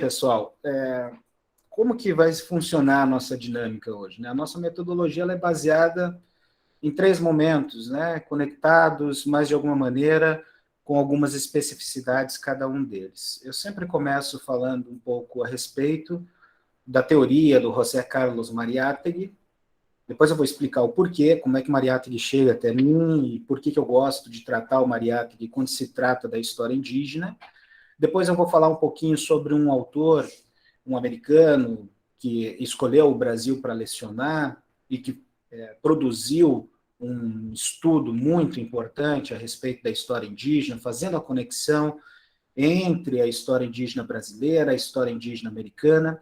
Pessoal, como que vai funcionar a nossa dinâmica hoje, né? A nossa metodologia ela é baseada em 3 momentos, né? Conectados, mas de alguma maneira, com algumas especificidades cada um deles. Eu sempre começo falando um pouco a respeito da teoria do José Carlos Mariátegui. Depois eu vou explicar o porquê, como é que Mariátegui chega até mim e por que eu gosto de tratar o Mariátegui quando se trata da história indígena. Depois eu vou falar um pouquinho sobre um autor, um americano, que escolheu o Brasil para lecionar e que produziu um estudo muito importante a respeito da história indígena, fazendo a conexão entre a história indígena brasileira, a história indígena americana.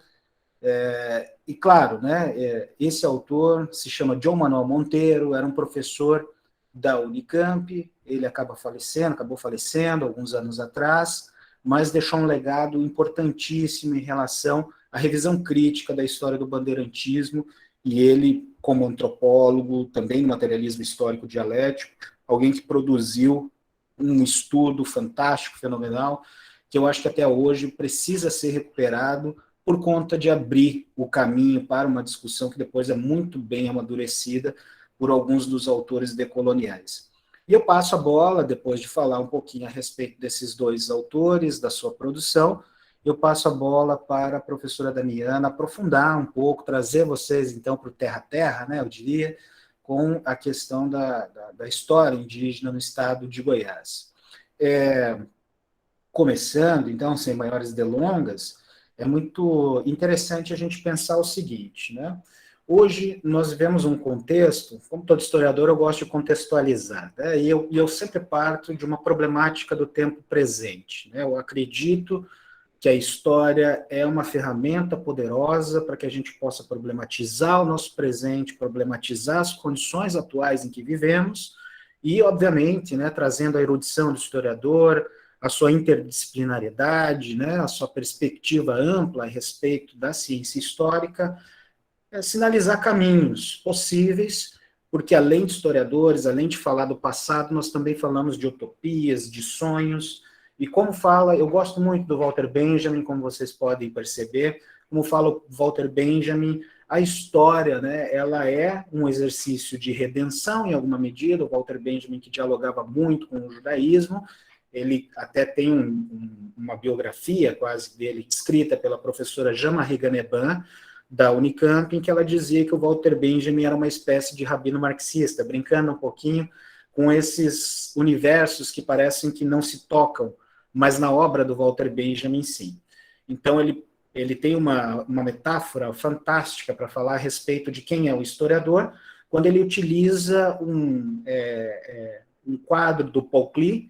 E claro, né, esse autor se chama John Manuel Monteiro, era um professor da Unicamp, ele acabou falecendo alguns anos atrás, mas deixou um legado importantíssimo em relação à revisão crítica da história do bandeirantismo, e ele, como antropólogo, também no materialismo histórico dialético, alguém que produziu um estudo fantástico, fenomenal, que eu acho que até hoje precisa ser recuperado por conta de abrir o caminho para uma discussão que depois é muito bem amadurecida por alguns dos autores decoloniais. E eu passo a bola, depois de falar um pouquinho a respeito desses 2 autores, da sua produção, eu passo a bola para a professora Damiana aprofundar um pouco, trazer vocês, então, para o terra a terra, né, eu diria, com a questão da história indígena no estado de Goiás. Começando, então, sem maiores delongas, é muito interessante a gente pensar o seguinte, né? Hoje nós vivemos um contexto, como todo historiador eu gosto de contextualizar, né? E eu sempre parto de uma problemática do tempo presente, né? Eu acredito que a história é uma ferramenta poderosa para que a gente possa problematizar o nosso presente, problematizar as condições atuais em que vivemos e, obviamente, né, trazendo a erudição do historiador, a sua interdisciplinariedade, né, a sua perspectiva ampla a respeito da ciência histórica, sinalizar caminhos possíveis, porque além de historiadores, além de falar do passado, nós também falamos de utopias, de sonhos, e como fala, eu gosto muito do Walter Benjamin, como vocês podem perceber, como fala o Walter Benjamin, a história, né, ela é um exercício de redenção, em alguma medida, o Walter Benjamin que dialogava muito com o judaísmo, ele até tem uma biografia quase dele, escrita pela professora Jean-Marie Ganeban, da Unicamp, em que ela dizia que o Walter Benjamin era uma espécie de rabino marxista, brincando um pouquinho com esses universos que parecem que não se tocam, mas na obra do Walter Benjamin, sim. Então, ele tem uma metáfora fantástica para falar a respeito de quem é o historiador, quando ele utiliza um quadro do Paul Klee,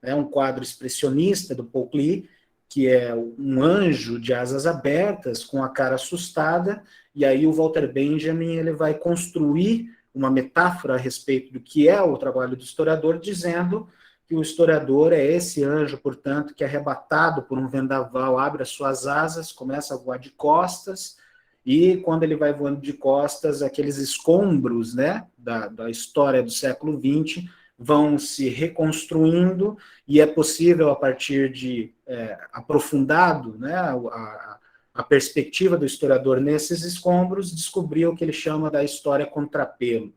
um quadro expressionista do Paul Klee, que é um anjo de asas abertas, com a cara assustada, e aí o Walter Benjamin ele vai construir uma metáfora a respeito do que é o trabalho do historiador, dizendo que o historiador é esse anjo, portanto, que é arrebatado por um vendaval, abre as suas asas, começa a voar de costas, e quando ele vai voando de costas, aqueles escombros, né, da história do século XX vão se reconstruindo, e é possível, a partir de aprofundado, né, a perspectiva do historiador nesses escombros, descobrir o que ele chama da história contrapelo,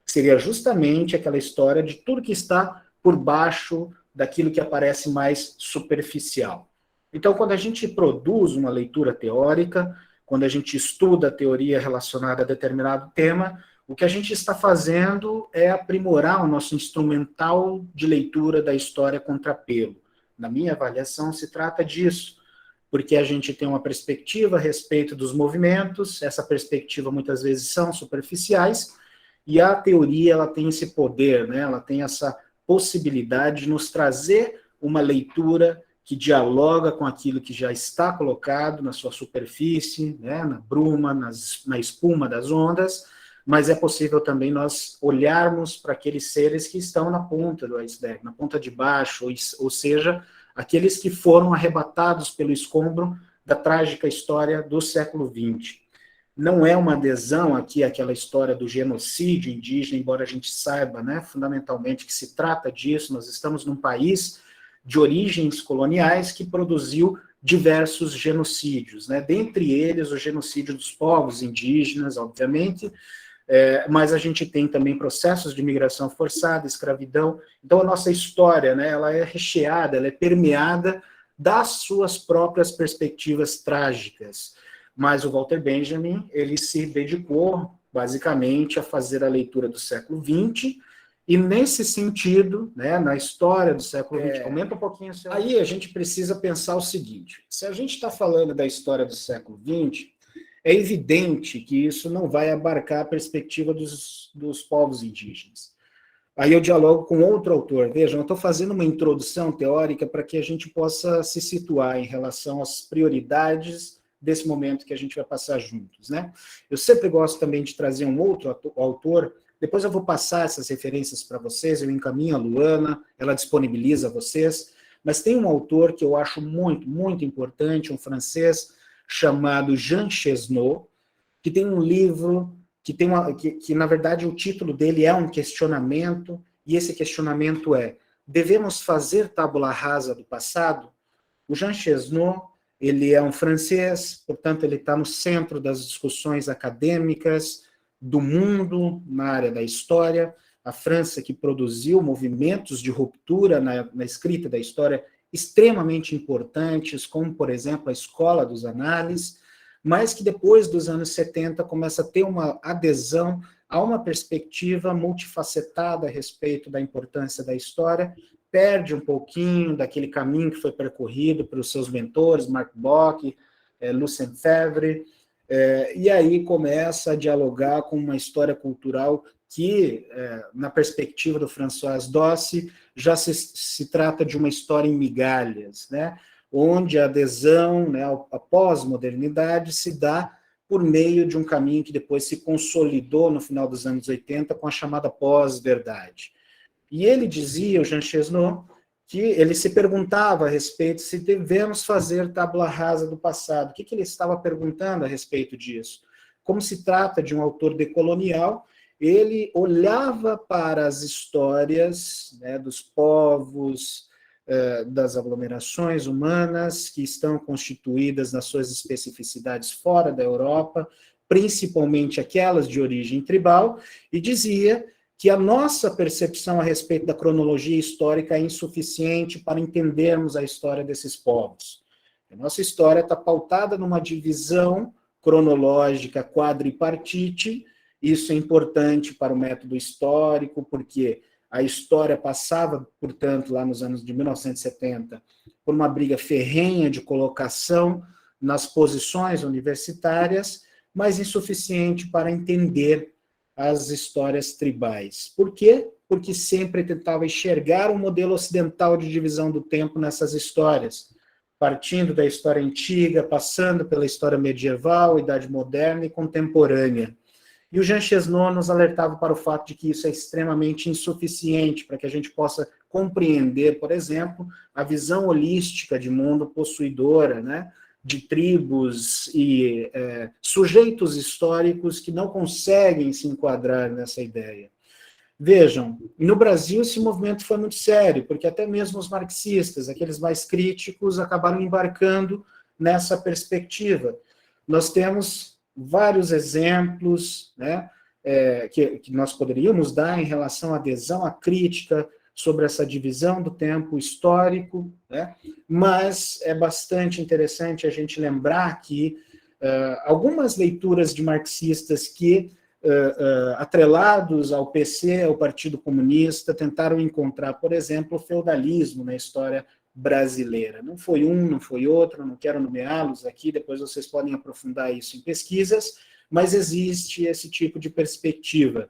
que seria justamente aquela história de tudo que está por baixo daquilo que aparece mais superficial. Então, quando a gente produz uma leitura teórica, quando a gente estuda a teoria relacionada a determinado tema, o que a gente está fazendo é aprimorar o nosso instrumental de leitura da história contrapelo. Na minha avaliação, se trata disso, porque a gente tem uma perspectiva a respeito dos movimentos, essa perspectiva muitas vezes são superficiais, e a teoria ela tem esse poder, né? Ela tem essa possibilidade de nos trazer uma leitura que dialoga com aquilo que já está colocado na sua superfície, né? Na bruma, na espuma das ondas, mas é possível também nós olharmos para aqueles seres que estão na ponta do iceberg, na ponta de baixo, ou seja, aqueles que foram arrebatados pelo escombro da trágica história do século XX. Não é uma adesão aqui àquela história do genocídio indígena, embora a gente saiba, né, fundamentalmente, que se trata disso. Nós estamos num país de origens coloniais que produziu diversos genocídios, né? Dentre eles, o genocídio dos povos indígenas, obviamente, mas a gente tem também processos de migração forçada, escravidão. Então, a nossa história, né, ela é recheada, ela é permeada das suas próprias perspectivas trágicas. Mas o Walter Benjamin, ele se dedicou, basicamente, a fazer a leitura do século XX, e nesse sentido, né, na história do século XX, aumenta um pouquinho o seu... Aí a gente precisa pensar o seguinte, se a gente está falando da história do século XX, é evidente que isso não vai abarcar a perspectiva dos povos indígenas. Aí eu dialogo com outro autor. Vejam, eu estou fazendo uma introdução teórica para que a gente possa se situar em relação às prioridades desse momento que a gente vai passar juntos, né? Eu sempre gosto também de trazer um outro autor. Depois eu vou passar essas referências para vocês, eu encaminho a Luana, ela disponibiliza a vocês, mas tem um autor que eu acho muito, muito importante, um francês, chamado Jean Chesneau, que tem um livro que na verdade o título dele é um questionamento, e esse questionamento é: devemos fazer tábula rasa do passado? O Jean Chesneau, ele é um francês, portanto ele está no centro das discussões acadêmicas do mundo na área da história. A França, que produziu movimentos de ruptura na escrita da história extremamente importantes, como, por exemplo, a Escola dos Análises, mas que depois dos anos 70 começa a ter uma adesão a uma perspectiva multifacetada a respeito da importância da história, perde um pouquinho daquele caminho que foi percorrido pelos seus mentores, Marc Bloch, Lucien Febvre, e aí começa a dialogar com uma história cultural que, na perspectiva do François Dossi, já se trata de uma história em migalhas, né? Onde a adesão, né, à pós-modernidade se dá por meio de um caminho que depois se consolidou no final dos anos 80 com a chamada pós-verdade. E ele dizia, o Jean Chesneau, que ele se perguntava a respeito se devemos fazer tábula rasa do passado. O que ele estava perguntando a respeito disso? Como se trata de um autor decolonial, ele olhava para as histórias, né, dos povos, das aglomerações humanas que estão constituídas nas suas especificidades fora da Europa, principalmente aquelas de origem tribal, e dizia que a nossa percepção a respeito da cronologia histórica é insuficiente para entendermos a história desses povos. A nossa história está pautada numa divisão cronológica quadripartite. Isso é importante para o método histórico, porque a história passava, portanto, lá nos anos de 1970, por uma briga ferrenha de colocação nas posições universitárias, mas insuficiente para entender as histórias tribais. Por quê? Porque sempre tentava enxergar um modelo ocidental de divisão do tempo nessas histórias, partindo da história antiga, passando pela história medieval, idade moderna e contemporânea. E o Jean Chesneau nos alertava para o fato de que isso é extremamente insuficiente para que a gente possa compreender, por exemplo, a visão holística de mundo possuidora, né, de tribos e sujeitos históricos que não conseguem se enquadrar nessa ideia. Vejam, no Brasil esse movimento foi muito sério, porque até mesmo os marxistas, aqueles mais críticos, acabaram embarcando nessa perspectiva. Nós temos vários exemplos, né, que nós poderíamos dar em relação à adesão à crítica sobre essa divisão do tempo histórico, né, mas é bastante interessante a gente lembrar que algumas leituras de marxistas que, atrelados ao PC, ao Partido Comunista, tentaram encontrar, por exemplo, o feudalismo na história brasileira. Não foi um, não foi outro, não quero nomeá-los aqui, depois vocês podem aprofundar isso em pesquisas, mas existe esse tipo de perspectiva.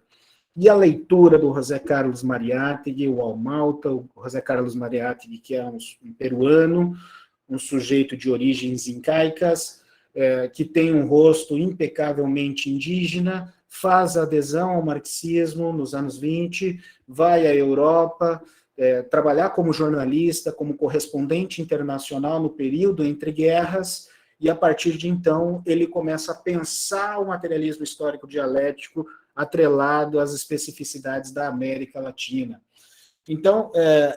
E a leitura do José Carlos Mariátegui, o Almalta, o José Carlos Mariátegui, que é um peruano, um sujeito de origens incaicas, que tem um rosto impecavelmente indígena, faz adesão ao marxismo nos anos 20, vai à Europa, trabalhar como jornalista, como correspondente internacional no período entre guerras, e a partir de então ele começa a pensar o materialismo histórico dialético atrelado às especificidades da América Latina. Então,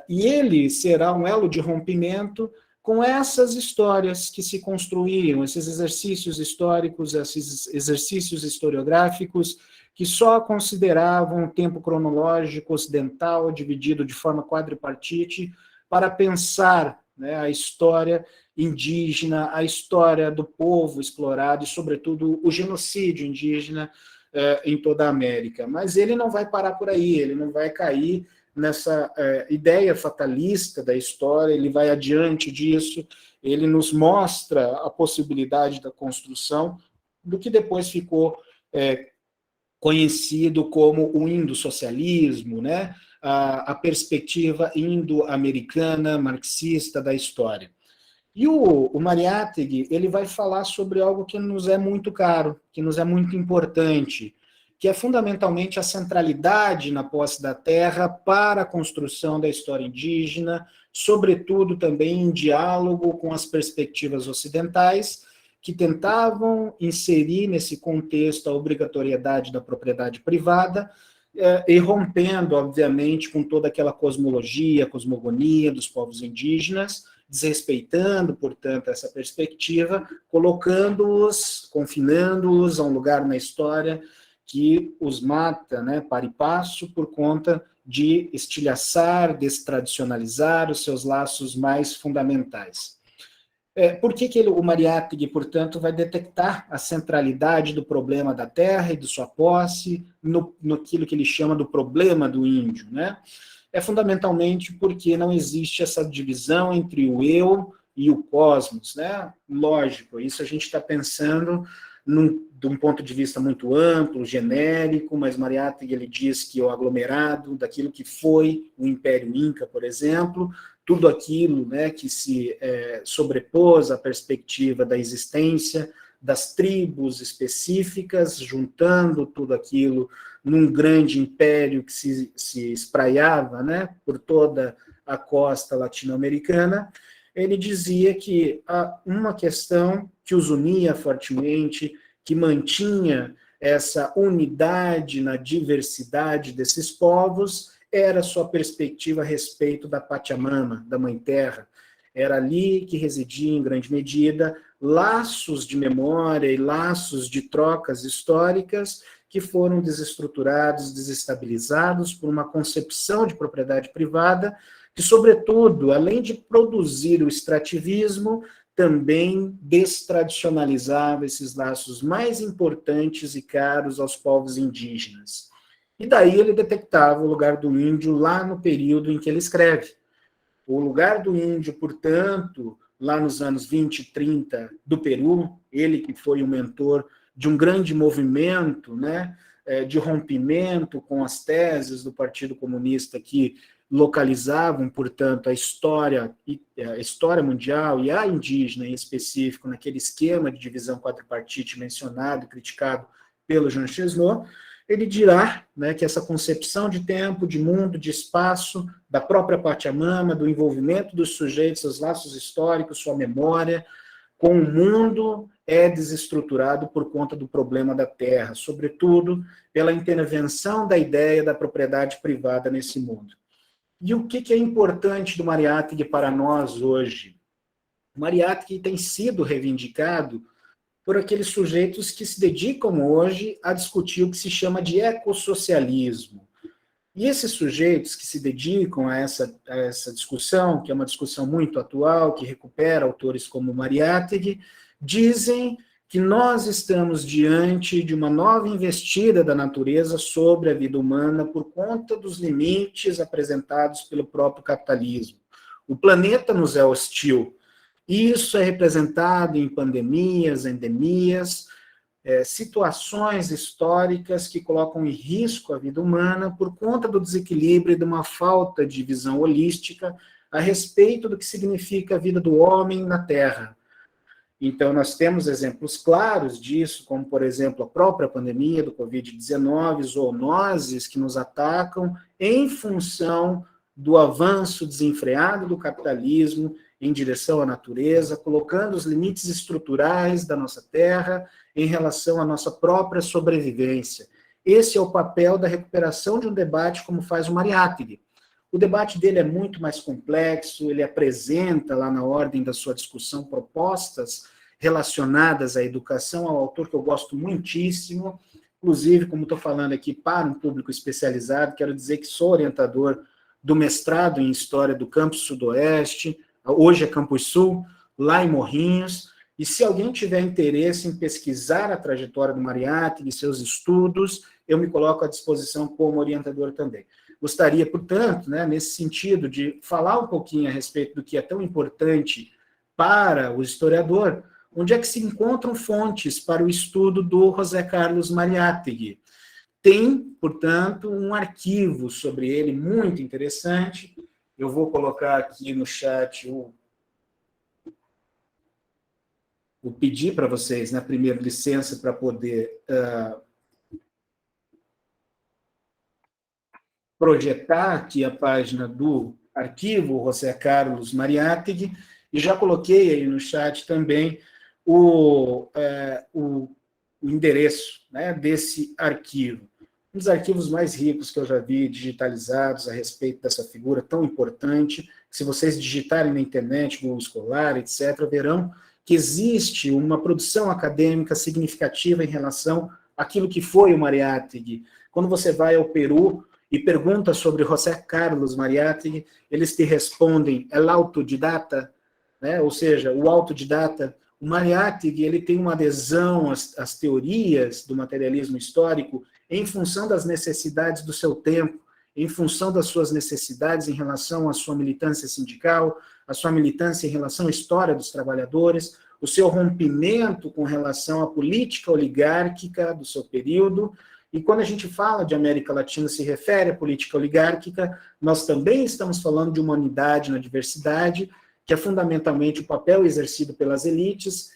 e ele será um elo de rompimento com essas histórias que se construíram, esses exercícios históricos, esses exercícios historiográficos, que só consideravam o tempo cronológico ocidental dividido de forma quadripartite para pensar, né, a história indígena, a história do povo explorado e, sobretudo, o genocídio indígena em toda a América. Mas ele não vai parar por aí, ele não vai cair nessa ideia fatalista da história, ele vai adiante disso, ele nos mostra a possibilidade da construção do que depois ficou conhecido como o indo-socialismo, né? A perspectiva indo-americana, marxista da história. E o Mariátegui, ele vai falar sobre algo que nos é muito caro, que nos é muito importante, que é fundamentalmente a centralidade na posse da terra para a construção da história indígena, sobretudo também em diálogo com as perspectivas ocidentais, que tentavam inserir nesse contexto a obrigatoriedade da propriedade privada, e rompendo, obviamente, com toda aquela cosmologia, cosmogonia dos povos indígenas, desrespeitando, portanto, essa perspectiva, colocando-os, confinando-os a um lugar na história que os mata, né, para e passo, por conta de estilhaçar, destradicionalizar os seus laços mais fundamentais. Por que o Mariátegui, portanto, vai detectar a centralidade do problema da terra e de sua posse naquilo que ele chama do problema do índio, né? É fundamentalmente porque não existe essa divisão entre o eu e o cosmos, né? Lógico, isso a gente está pensando de um ponto de vista muito amplo, genérico, mas Mariátegui ele diz que o aglomerado daquilo que foi o Império Inca, por exemplo, tudo aquilo, né, que se sobrepôs à perspectiva da existência das tribos específicas, juntando tudo aquilo num grande império que se espraiava, né, por toda a costa latino-americana. Ele dizia que uma questão que os unia fortemente, que mantinha essa unidade na diversidade desses povos, era a sua perspectiva a respeito da Pachamama, da Mãe Terra. Era ali que residia, em grande medida, laços de memória e laços de trocas históricas que foram desestruturados, desestabilizados por uma concepção de propriedade privada que, sobretudo, além de produzir o extrativismo, também destradicionalizava esses laços mais importantes e caros aos povos indígenas. E daí ele detectava o lugar do índio lá no período em que ele escreve. O lugar do índio, portanto, lá nos anos 20 e 30 do Peru, ele que foi o mentor de um grande movimento, né, de rompimento com as teses do Partido Comunista que localizavam, portanto, a história mundial e a indígena em específico naquele esquema de divisão quadripartite mencionado e criticado pelo Jean Chesneau. Ele dirá, né, que essa concepção de tempo, de mundo, de espaço, da própria Pachamama, do envolvimento dos sujeitos, seus laços históricos, sua memória, com o mundo é desestruturado por conta do problema da terra, sobretudo pela intervenção da ideia da propriedade privada nesse mundo. E o que é importante do Mariátegui para nós hoje? O Mariátegui tem sido reivindicado por aqueles sujeitos que se dedicam hoje a discutir o que se chama de ecossocialismo. E esses sujeitos que se dedicam a essa discussão, que é uma discussão muito atual, que recupera autores como Mariátegui, dizem que nós estamos diante de uma nova investida da natureza sobre a vida humana por conta dos limites apresentados pelo próprio capitalismo. O planeta nos é hostil. Isso é representado em pandemias, endemias, situações históricas que colocam em risco a vida humana por conta do desequilíbrio e de uma falta de visão holística a respeito do que significa a vida do homem na Terra. Então, nós temos exemplos claros disso, como, por exemplo, a própria pandemia do Covid-19, zoonoses que nos atacam em função do avanço desenfreado do capitalismo em direção à natureza, colocando os limites estruturais da nossa terra em relação à nossa própria sobrevivência. Esse é o papel da recuperação de um debate como faz o Mariátegui. O debate dele é muito mais complexo, ele apresenta lá na ordem da sua discussão propostas relacionadas à educação, ao autor que eu gosto muitíssimo, inclusive, como estou falando aqui para um público especializado, quero dizer que sou orientador do mestrado em História do Campus Sudoeste, hoje é Campus Sul, lá em Morrinhos, e se alguém tiver interesse em pesquisar a trajetória do Mariátegui e seus estudos, eu me coloco à disposição como orientador também. Gostaria, portanto, né, nesse sentido, de falar um pouquinho a respeito do que é tão importante para o historiador, onde é que se encontram fontes para o estudo do José Carlos Mariátegui. Tem, portanto, um arquivo sobre ele muito interessante. Eu vou colocar aqui no chat o pedir para vocês, né, primeiro, licença para poder projetar aqui a página do arquivo José Carlos Mariátegui, e já coloquei aí no chat também o endereço, né, desse arquivo. Um dos arquivos mais ricos que eu já vi digitalizados a respeito dessa figura tão importante. Se vocês digitarem na internet, Google Escolar, etc., verão que existe uma produção acadêmica significativa em relação àquilo que foi o Mariátegui. Quando você vai ao Peru e pergunta sobre José Carlos Mariátegui, eles te respondem, é autodidata, né? Ou seja, o autodidata. O Mariátegui, ele tem uma adesão às teorias do materialismo histórico em função das necessidades do seu tempo, em função das suas necessidades em relação à sua militância sindical, a sua militância em relação à história dos trabalhadores, o seu rompimento com relação à política oligárquica do seu período. E quando a gente fala de América Latina, se refere à política oligárquica, nós também estamos falando de uma unidade na diversidade, que é fundamentalmente o papel exercido pelas elites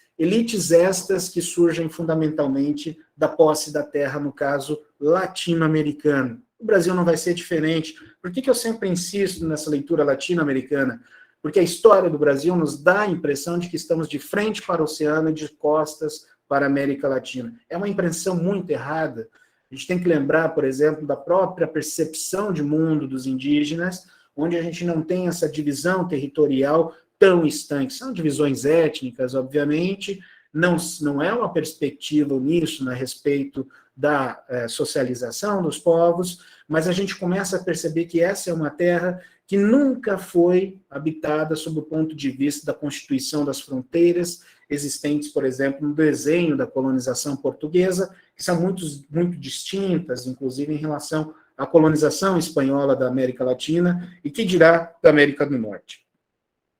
estas que surgem fundamentalmente da posse da terra, no caso latino-americano. O Brasil não vai ser diferente. Por que eu sempre insisto nessa leitura latino-americana? Porque a história do Brasil nos dá a impressão de que estamos de frente para o oceano e de costas para a América Latina. É uma impressão muito errada. A gente tem que lembrar, por exemplo, da própria percepção de mundo dos indígenas, onde a gente não tem essa divisão territorial tão estanque. São divisões étnicas, obviamente, não é uma perspectiva uníssona a respeito da socialização dos povos, mas a gente começa a perceber que essa é uma terra que nunca foi habitada sob o ponto de vista da constituição das fronteiras existentes, por exemplo, no desenho da colonização portuguesa, que são muito distintas, inclusive em relação à colonização espanhola da América Latina, e que dirá da América do Norte.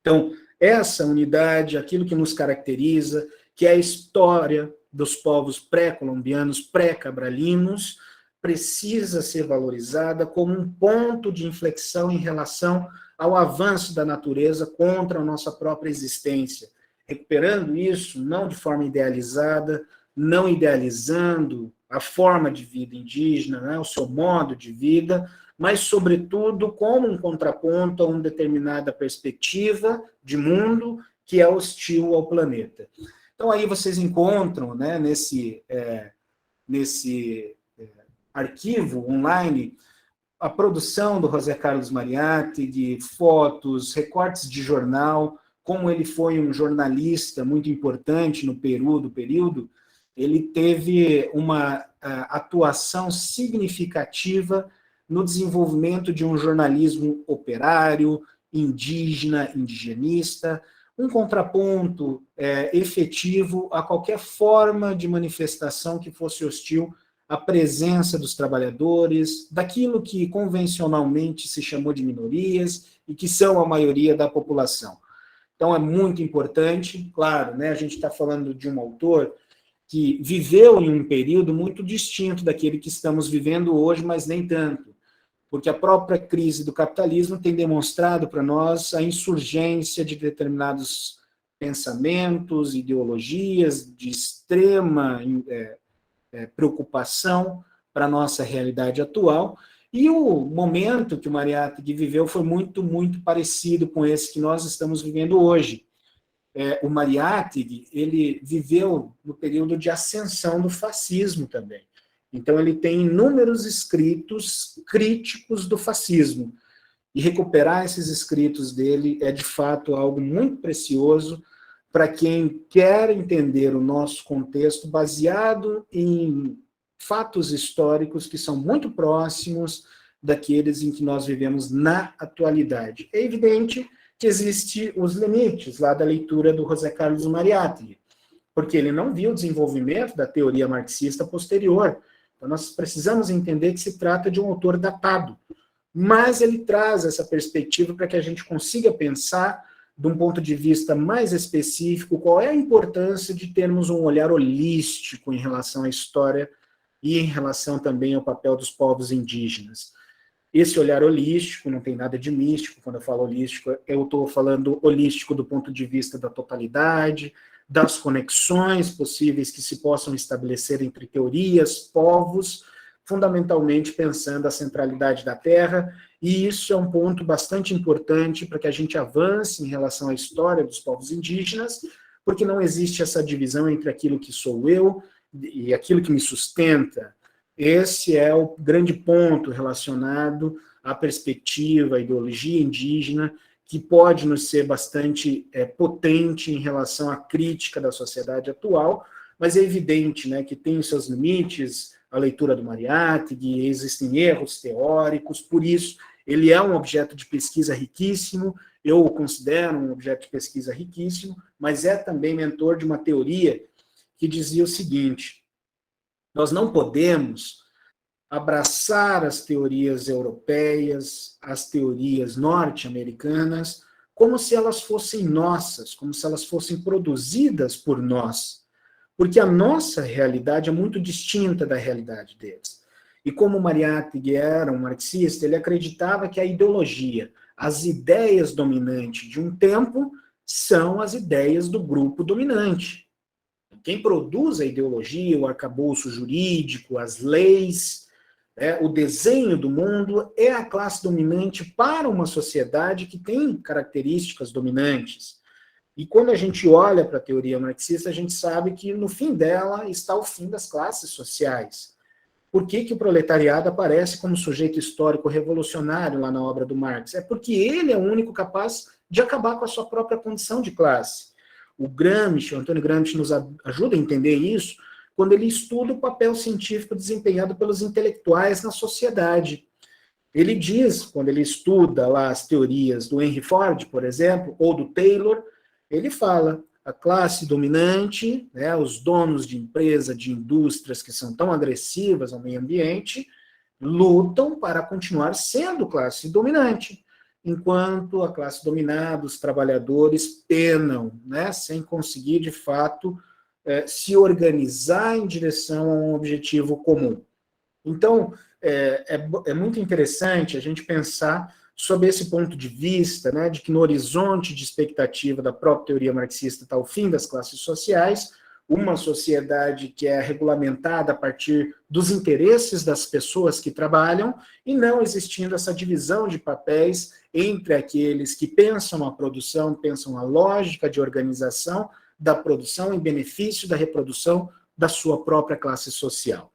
Então, essa unidade, aquilo que nos caracteriza, que é a história dos povos pré-colombianos, pré-cabralinos, precisa ser valorizada como um ponto de inflexão em relação ao avanço da natureza contra a nossa própria existência. Recuperando isso, não de forma idealizada, não idealizando a forma de vida indígena, né, o seu modo de vida, mas, sobretudo, como um contraponto a uma determinada perspectiva de mundo que é hostil ao planeta. Então, aí vocês encontram, né, nesse arquivo online, a produção do José Carlos Mariátegui, fotos, recortes de jornal, como ele foi um jornalista muito importante no Peru do período, ele teve uma atuação significativa no desenvolvimento de um jornalismo operário, indígena, indigenista, um contraponto efetivo a qualquer forma de manifestação que fosse hostil à presença dos trabalhadores, daquilo que convencionalmente se chamou de minorias e que são a maioria da população. Então, é muito importante, claro, né, a gente está falando de um autor que viveu em um período muito distinto daquele que estamos vivendo hoje, mas nem tanto, porque a própria crise do capitalismo tem demonstrado para nós a insurgência de determinados pensamentos, ideologias de extrema preocupação para a nossa realidade atual, e o momento que o Mariátegui viveu foi muito, muito parecido com esse que nós estamos vivendo hoje. O Mariátegui, ele viveu no período de ascensão do fascismo também. Então, ele tem inúmeros escritos críticos do fascismo. e recuperar esses escritos dele é, de fato, algo muito precioso para quem quer entender o nosso contexto baseado em fatos históricos que são muito próximos daqueles em que nós vivemos na atualidade. É evidente que existem os limites lá da leitura do José Carlos Mariátegui, porque ele não viu o desenvolvimento da teoria marxista posterior. Então, nós precisamos entender que se trata de um autor datado, mas ele traz essa perspectiva para que a gente consiga pensar, de um ponto de vista mais específico, qual é a importância de termos um olhar holístico em relação à história e em relação também ao papel dos povos indígenas. Esse olhar holístico, não tem nada de místico, quando eu falo holístico, eu estou falando holístico do ponto de vista da totalidade, das conexões possíveis que se possam estabelecer entre teorias, povos, fundamentalmente pensando a centralidade da Terra, e isso é um ponto bastante importante para que a gente avance em relação à história dos povos indígenas, porque não existe essa divisão entre aquilo que sou eu e aquilo que me sustenta. Esse é o grande ponto relacionado à perspectiva, à ideologia indígena, que pode nos ser bastante potente em relação à crítica da sociedade atual, mas é evidente, né, que tem os seus limites, a leitura do Mariátegui, existem erros teóricos, por isso ele é um objeto de pesquisa riquíssimo, eu o considero um objeto de pesquisa riquíssimo, mas é também mentor de uma teoria que dizia o seguinte: nós não podemos abraçar as teorias europeias, as teorias norte-americanas, como se elas fossem nossas, como se elas fossem produzidas por nós. Porque a nossa realidade é muito distinta da realidade deles. E como Mariátegui era um marxista, ele acreditava que a ideologia, as ideias dominantes de um tempo, são as ideias do grupo dominante. Quem produz a ideologia, o arcabouço jurídico, as leis, o desenho do mundo é a classe dominante para uma sociedade que tem características dominantes. E quando a gente olha para a teoria marxista, a gente sabe que no fim dela está o fim das classes sociais. Por que o proletariado aparece como sujeito histórico revolucionário lá na obra do Marx? É porque ele é o único capaz de acabar com a sua própria condição de classe. O Gramsci, o Antônio Gramsci, nos ajuda a entender isso quando ele estuda o papel científico desempenhado pelos intelectuais na sociedade. Ele diz, quando ele estuda lá as teorias do Henry Ford, por exemplo, ou do Taylor, ele fala, a classe dominante, né, os donos de empresa, de indústrias que são tão agressivas ao meio ambiente, lutam para continuar sendo classe dominante, enquanto a classe dominada, os trabalhadores, penam, né, sem conseguir, de fato, se organizar em direção a um objetivo comum. Então, é muito interessante a gente pensar sob esse ponto de vista, né, de que no horizonte de expectativa da própria teoria marxista está o fim das classes sociais, uma sociedade que é regulamentada a partir dos interesses das pessoas que trabalham, e não existindo essa divisão de papéis entre aqueles que pensam a produção, pensam a lógica de organização da produção em benefício da reprodução da sua própria classe social.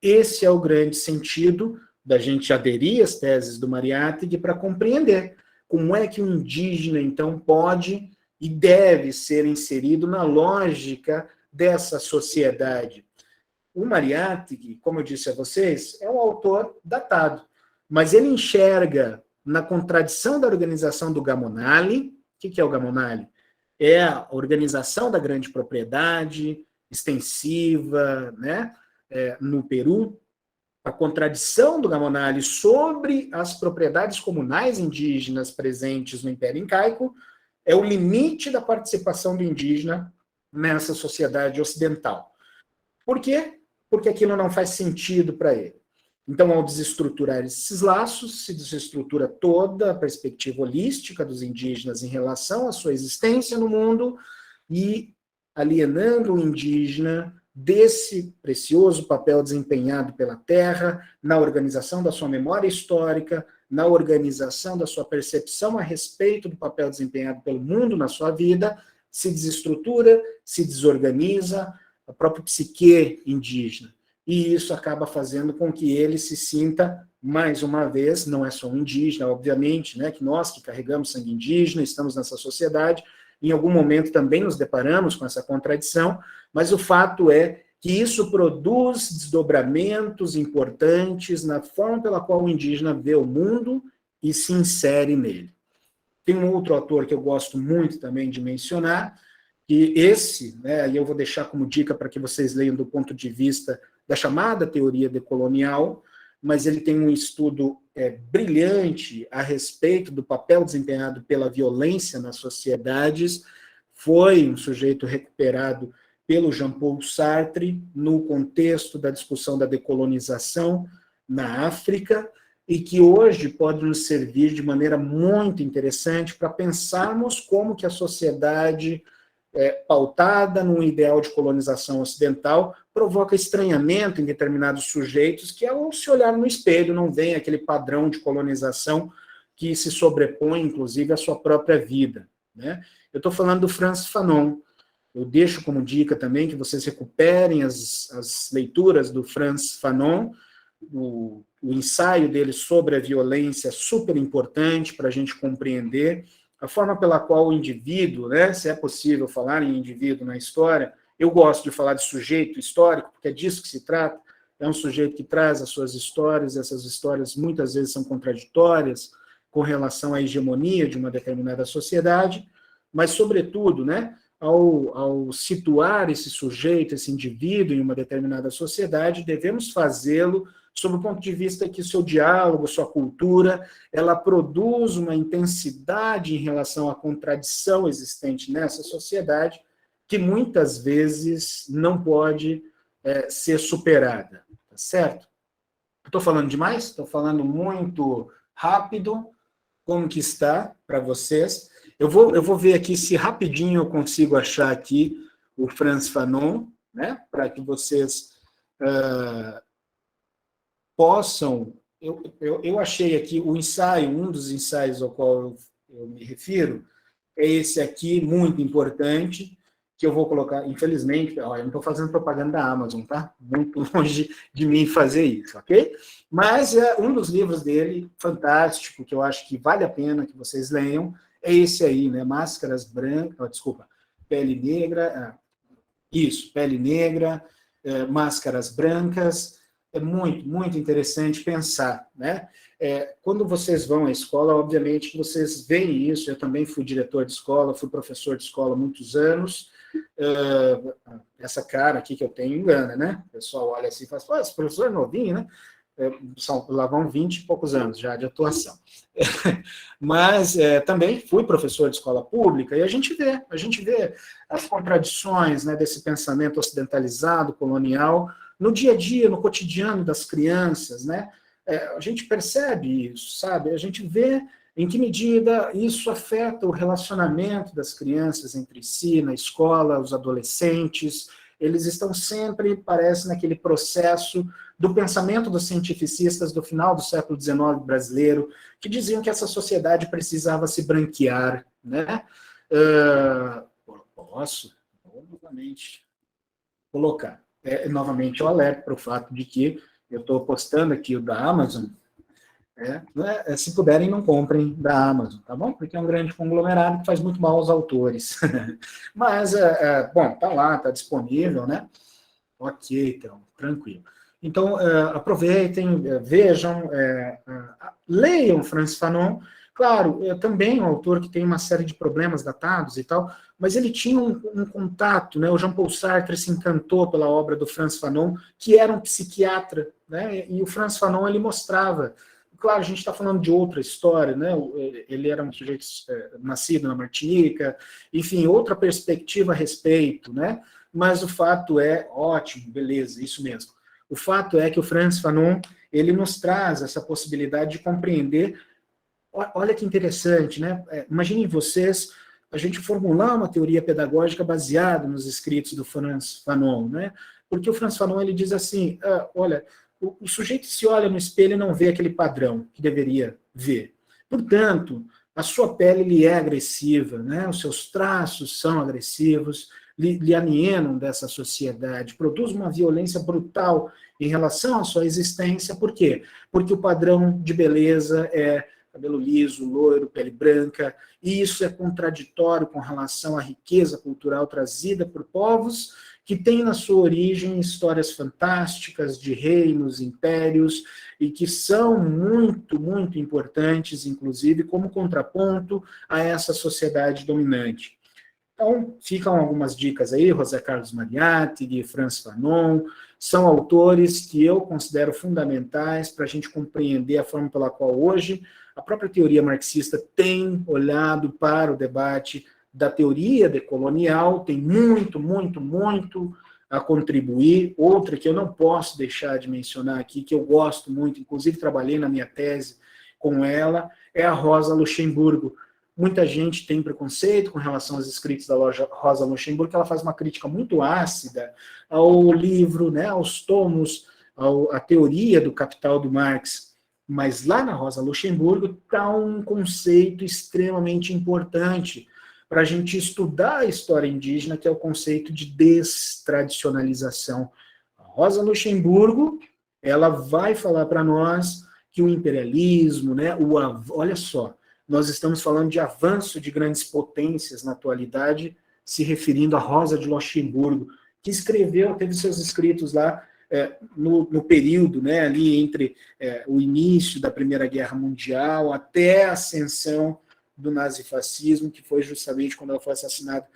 Esse é o grande sentido da gente aderir às teses do Mariátegui para compreender como é que um indígena, então, pode e deve ser inserido na lógica dessa sociedade. O Mariátegui, como eu disse a vocês, é um autor datado, mas ele enxerga na contradição da organização do Gamonali. O que é o Gamonali? É a organização da grande propriedade extensiva, né, no Peru, a contradição do Gamonali sobre as propriedades comunais indígenas presentes no Império Incaico é o limite da participação do indígena nessa sociedade ocidental. Por quê? Porque aquilo não faz sentido para ele. Então, ao desestruturar esses laços, se desestrutura toda a perspectiva holística dos indígenas em relação à sua existência no mundo e alienando o indígena desse precioso papel desempenhado pela terra, na organização da sua memória histórica, na organização da sua percepção a respeito do papel desempenhado pelo mundo na sua vida, se desestrutura, se desorganiza a própria psique indígena. E isso acaba fazendo com que ele se sinta mais uma vez, não é só um indígena, obviamente, né, que nós que carregamos sangue indígena, estamos nessa sociedade, em algum momento também nos deparamos com essa contradição, mas o fato é que isso produz desdobramentos importantes na forma pela qual o indígena vê o mundo e se insere nele. Tem um outro autor que eu gosto muito também de mencionar, que esse, né, e eu vou deixar como dica para que vocês leiam do ponto de vista da chamada teoria decolonial, mas ele tem um estudo brilhante a respeito do papel desempenhado pela violência nas sociedades. Foi um sujeito recuperado pelo Jean-Paul Sartre no contexto da discussão da decolonização na África, e que hoje pode nos servir de maneira muito interessante para pensarmos como que a sociedade pautada num ideal de colonização ocidental provoca estranhamento em determinados sujeitos que, ao se olhar no espelho, não veem aquele padrão de colonização que se sobrepõe, inclusive, à sua própria vida, né? Eu estou falando do Frantz Fanon. Eu deixo como dica também que vocês recuperem as leituras do Frantz Fanon, o ensaio dele sobre a violência é super importante para a gente compreender a forma pela qual o indivíduo, né, se é possível falar em indivíduo na história, eu gosto de falar de sujeito histórico, porque é disso que se trata, é um sujeito que traz as suas histórias, essas histórias muitas vezes são contraditórias com relação à hegemonia de uma determinada sociedade, mas, sobretudo, né, ao situar esse sujeito, esse indivíduo em uma determinada sociedade, devemos fazê-lo sob o ponto de vista que seu diálogo, sua cultura, ela produz uma intensidade em relação à contradição existente nessa sociedade, que muitas vezes não pode ser superada, tá certo? Estou falando demais? Estou falando muito rápido. Como que está para vocês? Eu vou ver aqui se rapidinho eu consigo achar aqui o Frantz Fanon, né, para que vocês possam... Eu achei aqui o ensaio, um dos ensaios ao qual eu me refiro, é esse aqui, muito importante, que eu vou colocar, infelizmente, ó, eu não estou fazendo propaganda da Amazon, tá? Muito longe de mim fazer isso, ok? Mas é um dos livros dele, fantástico, que eu acho que vale a pena que vocês leiam, é esse aí, né? Máscaras Brancas, oh, desculpa, Pele Negra, isso, Pele Negra, Máscaras Brancas. É muito, muito interessante pensar, né? Quando vocês vão à escola, obviamente, vocês veem isso. Eu também fui diretor de escola, fui professor de escola há muitos anos. Essa cara aqui que eu tenho engana, né? O pessoal olha assim e fala, pô, esse professor é novinho, né? Lá vão 20 e poucos anos já de atuação. Mas também fui professor de escola pública, e a gente vê as contradições, né, desse pensamento ocidentalizado, colonial, no dia a dia, no cotidiano das crianças, né? A gente percebe isso, sabe? A gente vê em que medida isso afeta o relacionamento das crianças entre si, na escola, os adolescentes. Eles estão sempre, parece, naquele processo do pensamento dos cientificistas do final do século XIX brasileiro, que diziam que essa sociedade precisava se branquear, né? Posso novamente colocar. Novamente eu alerto para o fato de que eu estou postando aqui o da Amazon, se puderem, não comprem da Amazon, tá bom? Porque é um grande conglomerado que faz muito mal aos autores. Mas, bom, tá lá, tá disponível, né? Ok, então, tranquilo. Então, aproveitem, vejam, leiam Frantz Fanon. Claro, também um autor que tem uma série de problemas datados e tal, mas ele tinha um contato, né? O Jean-Paul Sartre se encantou pela obra do Frantz Fanon, que era um psiquiatra, né? E o Frantz Fanon, ele mostrava... Claro, a gente está falando de outra história, né? Ele era um sujeito nascido na Martinica, enfim, outra perspectiva a respeito, né? Mas o fato é, ótimo, beleza, isso mesmo. O fato é que o Frantz Fanon, ele nos traz essa possibilidade de compreender, olha que interessante, né? Imaginem vocês, a gente formular uma teoria pedagógica baseada nos escritos do Frantz Fanon, né? Porque o Frantz Fanon, ele diz assim, olha, o sujeito se olha no espelho e não vê aquele padrão que deveria ver. Portanto, a sua pele lhe é agressiva, né? Os seus traços são agressivos, lhe alienam dessa sociedade, produz uma violência brutal em relação à sua existência. Por quê? Porque o padrão de beleza é cabelo liso, loiro, pele branca, e isso é contraditório com relação à riqueza cultural trazida por povos que têm na sua origem histórias fantásticas de reinos, impérios, e que são muito, muito importantes, inclusive, como contraponto a essa sociedade dominante. Então, ficam algumas dicas aí, José Carlos Mariátegui, Frantz Fanon, são autores que eu considero fundamentais para a gente compreender a forma pela qual hoje a própria teoria marxista tem olhado para o debate da teoria decolonial, tem muito, muito, muito a contribuir. Outra que eu não posso deixar de mencionar aqui, que eu gosto muito, inclusive trabalhei na minha tese com ela, é a Rosa Luxemburgo. Muita gente tem preconceito com relação aos escritos da Rosa Luxemburgo, que ela faz uma crítica muito ácida ao livro, né, aos tomos, à teoria do Capital do Marx. Mas lá na Rosa Luxemburgo está um conceito extremamente importante para a gente estudar a história indígena, que é o conceito de destradicionalização. A Rosa Luxemburgo, ela vai falar para nós que o imperialismo, né, olha só, nós estamos falando de avanço de grandes potências na atualidade, se referindo a Rosa de Luxemburgo, que escreveu, teve seus escritos lá no período, né, ali entre o início da Primeira Guerra Mundial até a ascensão do nazifascismo, que foi justamente quando ela foi assassinada.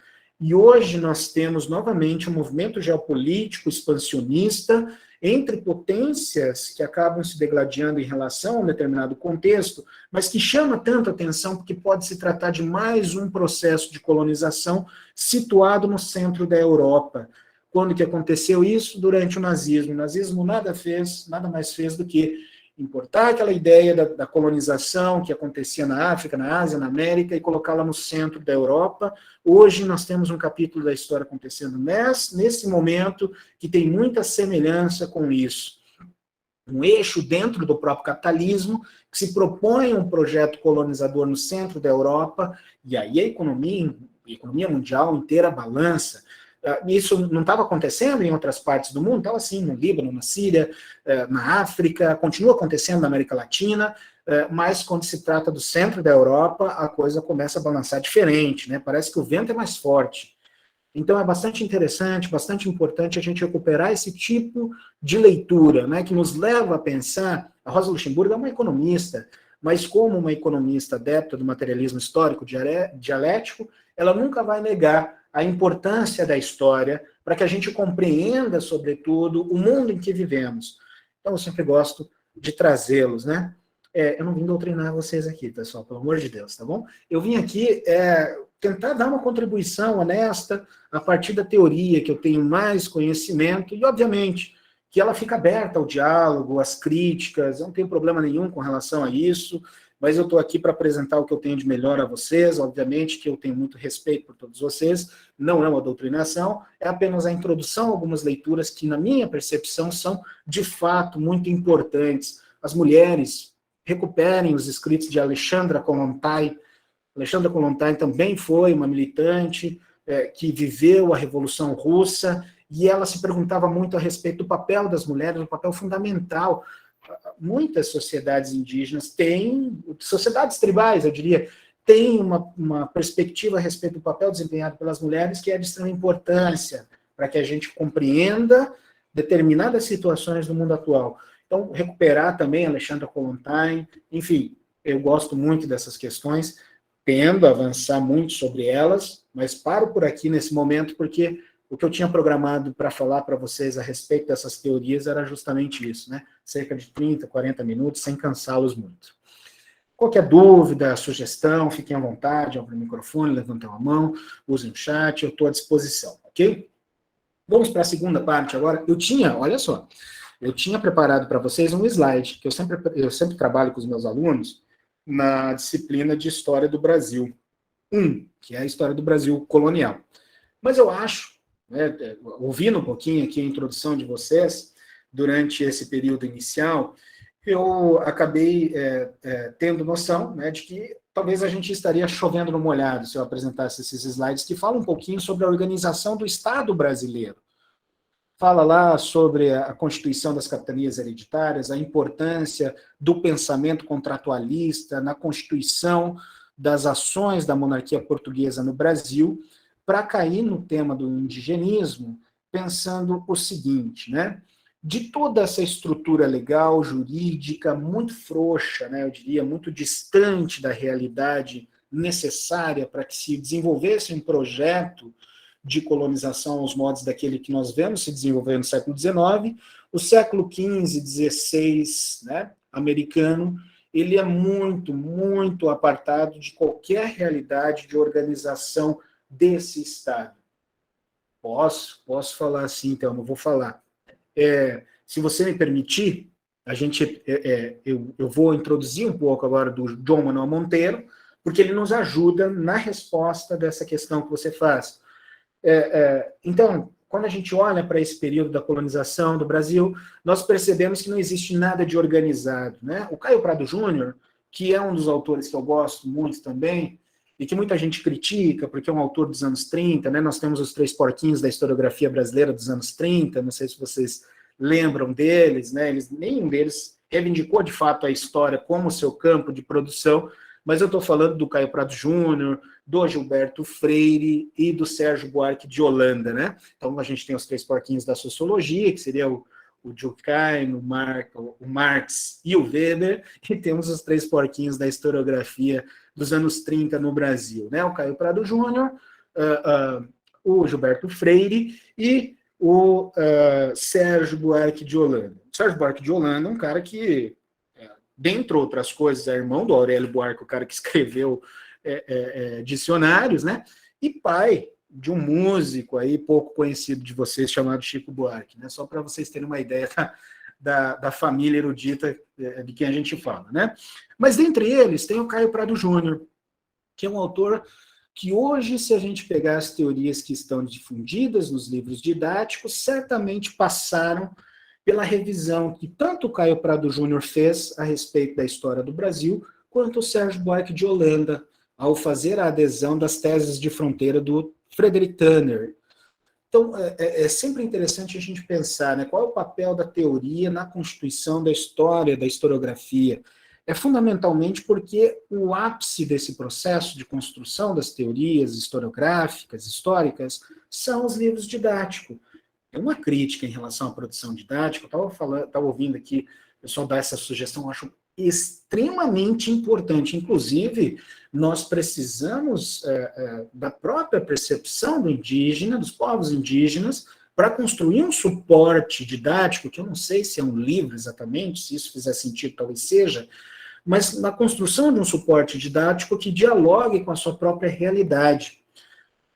E hoje nós temos novamente um movimento geopolítico expansionista entre potências que acabam se degladiando em relação a um determinado contexto, mas que chama tanto atenção porque pode se tratar de mais um processo de colonização situado no centro da Europa. Quando que aconteceu isso? Durante o nazismo. O nazismo nada mais fez do que importar aquela ideia da colonização que acontecia na África, na Ásia, na América, e colocá-la no centro da Europa. Hoje nós temos um capítulo da história acontecendo nesse momento que tem muita semelhança com isso. Um eixo dentro do próprio capitalismo que se propõe um projeto colonizador no centro da Europa, e aí a economia mundial inteira balança. Isso não estava acontecendo em outras partes do mundo, estava assim, no Líbano, na Síria, na África, continua acontecendo na América Latina, mas quando se trata do centro da Europa, a coisa começa a balançar diferente, né? Parece que o vento é mais forte. Então é bastante interessante, bastante importante a gente recuperar esse tipo de leitura, né, que nos leva a pensar, a Rosa Luxemburgo é uma economista, mas como uma economista adepta do materialismo histórico dialético, ela nunca vai negar a importância da história para que a gente compreenda, sobretudo, o mundo em que vivemos. Então, eu sempre gosto de trazê-los, né? Eu não vim doutrinar vocês aqui, pessoal, pelo amor de Deus, tá bom? Eu vim aqui tentar dar uma contribuição honesta a partir da teoria, que eu tenho mais conhecimento, e, obviamente, que ela fica aberta ao diálogo, às críticas, eu não tenho problema nenhum com relação a isso, mas eu estou aqui para apresentar o que eu tenho de melhor a vocês, obviamente que eu tenho muito respeito por todos vocês, não é uma doutrinação, é apenas a introdução a algumas leituras que, na minha percepção, são, de fato, muito importantes. As mulheres recuperem os escritos de Alexandra Kollontai. Alexandra Kollontai também foi uma militante que viveu a Revolução Russa, e ela se perguntava muito a respeito do papel das mulheres, um papel fundamental. Muitas sociedades indígenas têm, sociedades tribais, eu diria, têm uma perspectiva a respeito do papel desempenhado pelas mulheres que é de extrema importância para que a gente compreenda determinadas situações do mundo atual. Então, recuperar também Alexandra Kollontai, enfim, eu gosto muito dessas questões, tendo a avançar muito sobre elas, mas paro por aqui nesse momento porque o que eu tinha programado para falar para vocês a respeito dessas teorias era justamente isso, né? Cerca de 30, 40 minutos, sem cansá-los muito. Qualquer dúvida, sugestão, fiquem à vontade, abrem o microfone, levantem a mão, usem o chat, eu estou à disposição, ok? Vamos para a segunda parte agora. Olha só, eu tinha preparado para vocês um slide, que eu sempre trabalho com os meus alunos na disciplina de História do Brasil 1, que é a História do Brasil colonial. Mas eu acho, ouvindo um pouquinho aqui a introdução de vocês, durante esse período inicial, eu acabei tendo noção, né, de que talvez a gente estaria chovendo no molhado se eu apresentasse esses slides que falam um pouquinho sobre a organização do Estado brasileiro. fala lá sobre a constituição das capitanias hereditárias, a importância do pensamento contratualista na constituição das ações da monarquia portuguesa no Brasil, para cair no tema do indigenismo, pensando o seguinte, né? De toda essa estrutura legal, jurídica, muito frouxa, né, eu diria, muito distante da realidade necessária para que se desenvolvesse um projeto de colonização aos modos daquele que nós vemos se desenvolver no século XIX, o século XV, XVI, né, americano, ele é muito, muito apartado de qualquer realidade de organização desse Estado. Posso falar assim, então, não vou falar. Se você me permitir, eu vou introduzir um pouco agora do João Manuel Monteiro, porque ele nos ajuda na resposta dessa questão que você faz. Então, quando a gente olha para esse período da colonização do Brasil, nós percebemos que não existe nada de organizado, né? O Caio Prado Júnior, que é um dos autores que eu gosto muito também, e que muita gente critica, porque é um autor dos anos 30, né? Nós temos os três porquinhos da historiografia brasileira dos anos 30, não sei se vocês lembram deles, né? Nenhum deles reivindicou de fato a história como seu campo de produção, mas eu estou falando do Caio Prado Júnior, do Gilberto Freire e do Sérgio Buarque de Holanda, né? Então a gente tem os três porquinhos da sociologia, que seria o Durkheim, o Marx e o Weber, e temos os três porquinhos da historiografia dos anos 30 no Brasil, né? O Caio Prado Júnior, o Gilberto Freire e o Sérgio Buarque de Holanda. O Sérgio Buarque de Holanda é um cara que, dentre outras coisas, é irmão do Aurélio Buarque, o cara que escreveu dicionários, né? E pai de um músico aí pouco conhecido de vocês, chamado Chico Buarque, né? Só para vocês terem uma ideia da família erudita de quem a gente fala, né? Mas dentre eles tem o Caio Prado Júnior, que é um autor que hoje, se a gente pegar as teorias que estão difundidas nos livros didáticos, certamente passaram pela revisão que tanto o Caio Prado Júnior fez a respeito da história do Brasil, quanto o Sérgio Buarque de Holanda, ao fazer a adesão das teses de fronteira do Frederick Tanner. Então, é sempre interessante a gente pensar, né, qual é o papel da teoria na constituição da história, da historiografia. É fundamentalmente porque o ápice desse processo de construção das teorias historiográficas, históricas, são os livros didáticos. É uma crítica em relação à produção didática, eu estava ouvindo aqui o pessoal dar essa sugestão, eu acho extremamente importante. Inclusive, nós precisamos da própria percepção do indígena, dos povos indígenas, para construir um suporte didático, que eu não sei se é um livro exatamente, se isso fizer sentido, talvez seja, mas na construção de um suporte didático que dialogue com a sua própria realidade.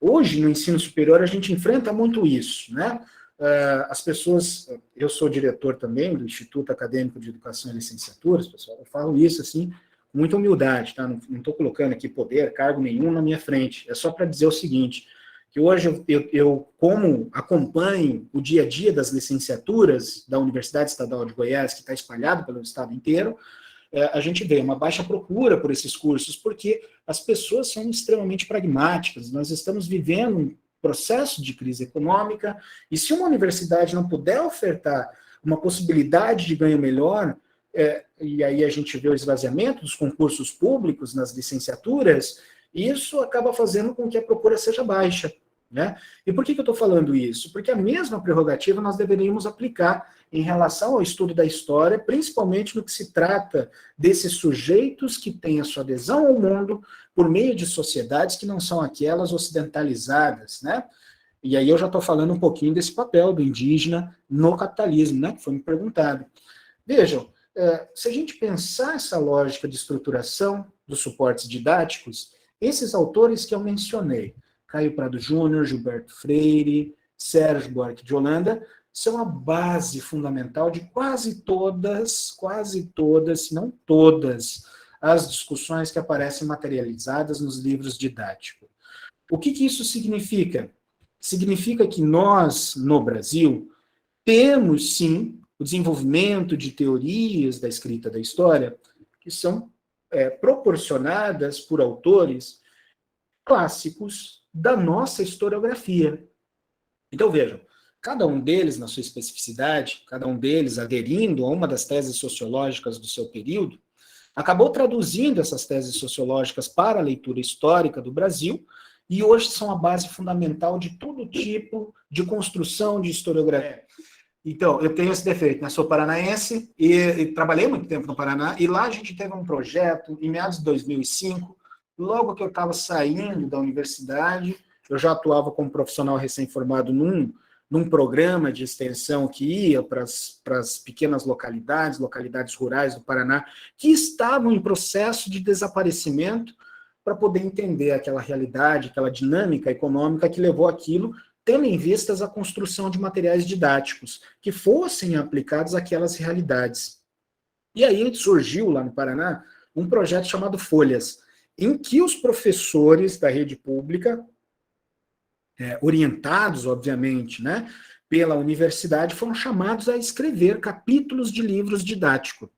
Hoje, no ensino superior, a gente enfrenta muito isso, né? As pessoas, eu sou diretor também do Instituto Acadêmico de Educação e Licenciaturas, pessoal, eu falo isso assim, com muita humildade, tá? Não estou colocando aqui poder, cargo nenhum na minha frente, é só para dizer o seguinte, que hoje eu, como acompanho o dia a dia das licenciaturas da Universidade Estadual de Goiás, que está espalhado pelo estado inteiro, a gente vê uma baixa procura por esses cursos, porque as pessoas são extremamente pragmáticas, nós estamos vivendo um processo de crise econômica, e se uma universidade não puder ofertar uma possibilidade de ganho melhor, e aí a gente vê o esvaziamento dos concursos públicos nas licenciaturas, isso acaba fazendo com que a procura seja baixa, né? E por que eu estou falando isso? Porque a mesma prerrogativa nós deveríamos aplicar em relação ao estudo da história, principalmente no que se trata desses sujeitos que têm a sua adesão ao mundo por meio de sociedades que não são aquelas ocidentalizadas, né? E aí eu já estou falando um pouquinho desse papel do indígena no capitalismo, né? Que foi me perguntado. Vejam, se a gente pensar essa lógica de estruturação dos suportes didáticos, esses autores que eu mencionei, Caio Prado Júnior, Gilberto Freire, Sérgio Buarque de Holanda, são a base fundamental de quase todas, se não todas, as discussões que aparecem materializadas nos livros didáticos. O que isso significa? Significa que nós, no Brasil, temos, sim, o desenvolvimento de teorias da escrita da história que são proporcionadas por autores clássicos da nossa historiografia. Então, vejam, cada um deles na sua especificidade, cada um deles aderindo a uma das teses sociológicas do seu período, acabou traduzindo essas teses sociológicas para a leitura histórica do Brasil, e hoje são a base fundamental de todo tipo de construção de historiografia. Então, eu tenho esse defeito, né? Sou paranaense e trabalhei muito tempo no Paraná, e lá a gente teve um projeto, em meados de 2005, logo que eu estava saindo da universidade, eu já atuava como profissional recém-formado num programa de extensão que ia para as pequenas localidades rurais do Paraná, que estavam em processo de desaparecimento, para poder entender aquela realidade, aquela dinâmica econômica que levou aquilo, tendo em vistas a construção de materiais didáticos que fossem aplicados àquelas realidades. E aí surgiu lá no Paraná um projeto chamado Folhas, em que os professores da rede pública, orientados, obviamente, né, pela universidade, foram chamados a escrever capítulos de livros didáticos.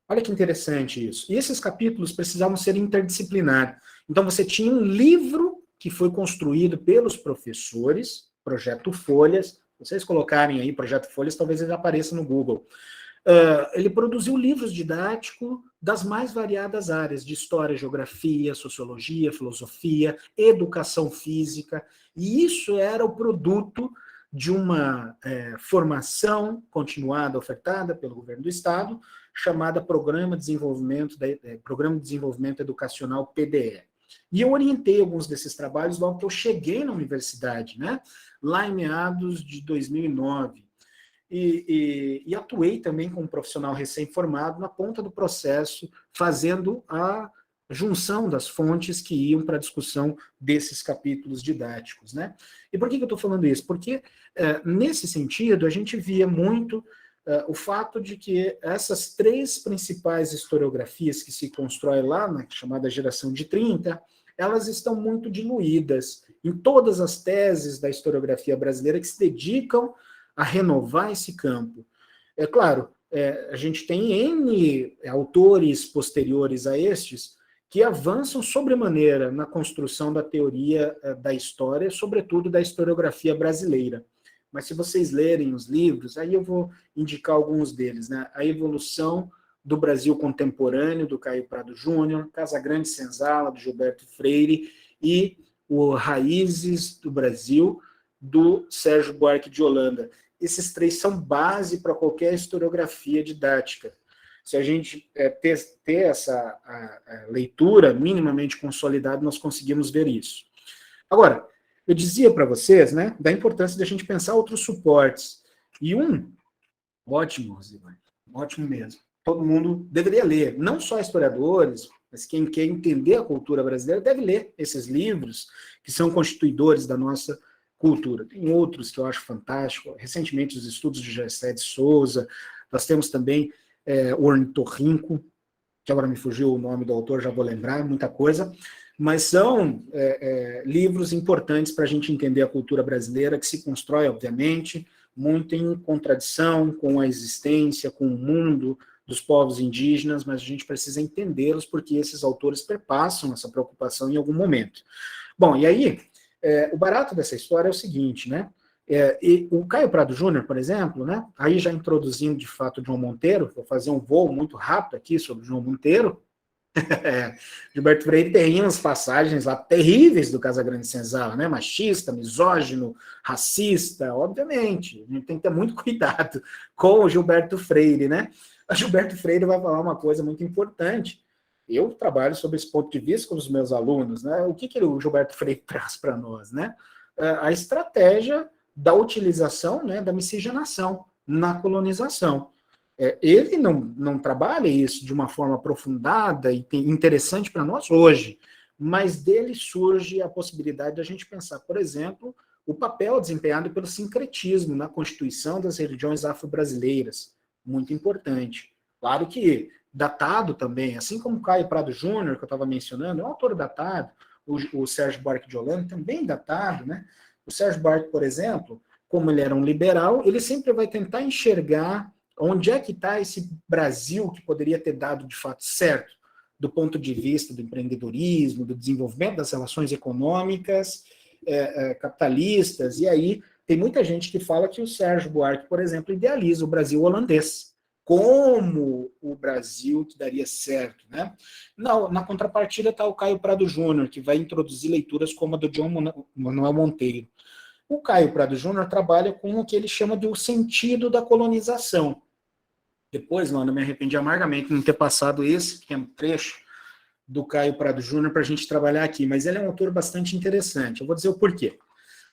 Olha que interessante isso. E esses capítulos precisavam ser interdisciplinares. Então você tinha um livro que foi construído pelos professores, Projeto Folhas. Se vocês colocarem aí Projeto Folhas, talvez ele apareça no Google. Ele produziu livros didáticos das mais variadas áreas, de história, geografia, sociologia, filosofia, educação física, e isso era o produto de uma formação continuada ofertada pelo governo do Estado, chamada Programa de Desenvolvimento Educacional PDE. E eu orientei alguns desses trabalhos logo que eu cheguei na universidade, né? Lá em meados de 2009. E atuei também como profissional recém-formado na ponta do processo, fazendo a junção das fontes que iam para a discussão desses capítulos didáticos, né? E por que eu estou falando isso? Porque, nesse sentido, a gente via muito o fato de que essas três principais historiografias que se constroem lá, na chamada geração de 30, elas estão muito diluídas em todas as teses da historiografia brasileira que se dedicam a renovar esse campo. É claro, a gente tem N autores posteriores a estes que avançam sobremaneira na construção da teoria da história, sobretudo da historiografia brasileira. Mas se vocês lerem os livros, aí eu vou indicar alguns deles, né? A Evolução do Brasil Contemporâneo, do Caio Prado Júnior, Casagrande Senzala, do Gilberto Freire, e o Raízes do Brasil, do Sérgio Buarque de Holanda. Esses três são base para qualquer historiografia didática. Se a gente ter essa leitura minimamente consolidada, nós conseguimos ver isso. Agora, eu dizia para vocês, né, da importância de a gente pensar outros suportes. E ótimo, Rosivane, ótimo mesmo. Todo mundo deveria ler, não só historiadores, mas quem quer entender a cultura brasileira deve ler esses livros que são constituidores da nossa cultura. Tem outros que eu acho fantástico. Recentemente, os estudos de Gessé de Souza. Nós temos também o Ornitorrinco, que agora me fugiu o nome do autor, já vou lembrar, muita coisa. Mas são livros importantes para a gente entender a cultura brasileira, que se constrói, obviamente, muito em contradição com a existência, com o mundo dos povos indígenas, mas a gente precisa entendê-los porque esses autores perpassam essa preocupação em algum momento. Bom, e aí, o barato dessa história é o seguinte, né? E o Caio Prado Júnior, por exemplo, né? Aí já introduzindo de fato o João Monteiro, vou fazer um voo muito rápido aqui sobre o João Monteiro. Gilberto Freire tem umas passagens lá terríveis do Casagrande Senzala, né? Machista, misógino, racista, obviamente. A gente tem que ter muito cuidado com o Gilberto Freire, né? O Gilberto Freire vai falar uma coisa muito importante. Eu trabalho sobre esse ponto de vista com os meus alunos, né? O que o Gilberto Freire traz para nós, né? A estratégia da utilização, né, da miscigenação na colonização. Ele não trabalha isso de uma forma aprofundada e interessante para nós hoje, mas dele surge a possibilidade de a gente pensar, por exemplo, o papel desempenhado pelo sincretismo na constituição das religiões afro-brasileiras, muito importante. Claro que datado também, assim como Caio Prado Júnior, que eu estava mencionando, é um autor datado, o Sérgio Buarque de Holanda também datado, né? O Sérgio Buarque, por exemplo, como ele era um liberal, ele sempre vai tentar enxergar onde é que está esse Brasil que poderia ter dado de fato certo, do ponto de vista do empreendedorismo, do desenvolvimento das relações econômicas, capitalistas, e aí Tem muita gente que fala que o Sérgio Buarque, por exemplo, idealiza o Brasil holandês, como o Brasil que daria certo, né? Na contrapartida está o Caio Prado Júnior, que vai introduzir leituras como a do John Manuel Monteiro. O Caio Prado Júnior trabalha com o que ele chama de o sentido da colonização. Depois, Lana, me arrependi amargamente de não ter passado esse pequeno trecho do Caio Prado Júnior para a gente trabalhar aqui, mas ele é um autor bastante interessante. Eu vou dizer o porquê.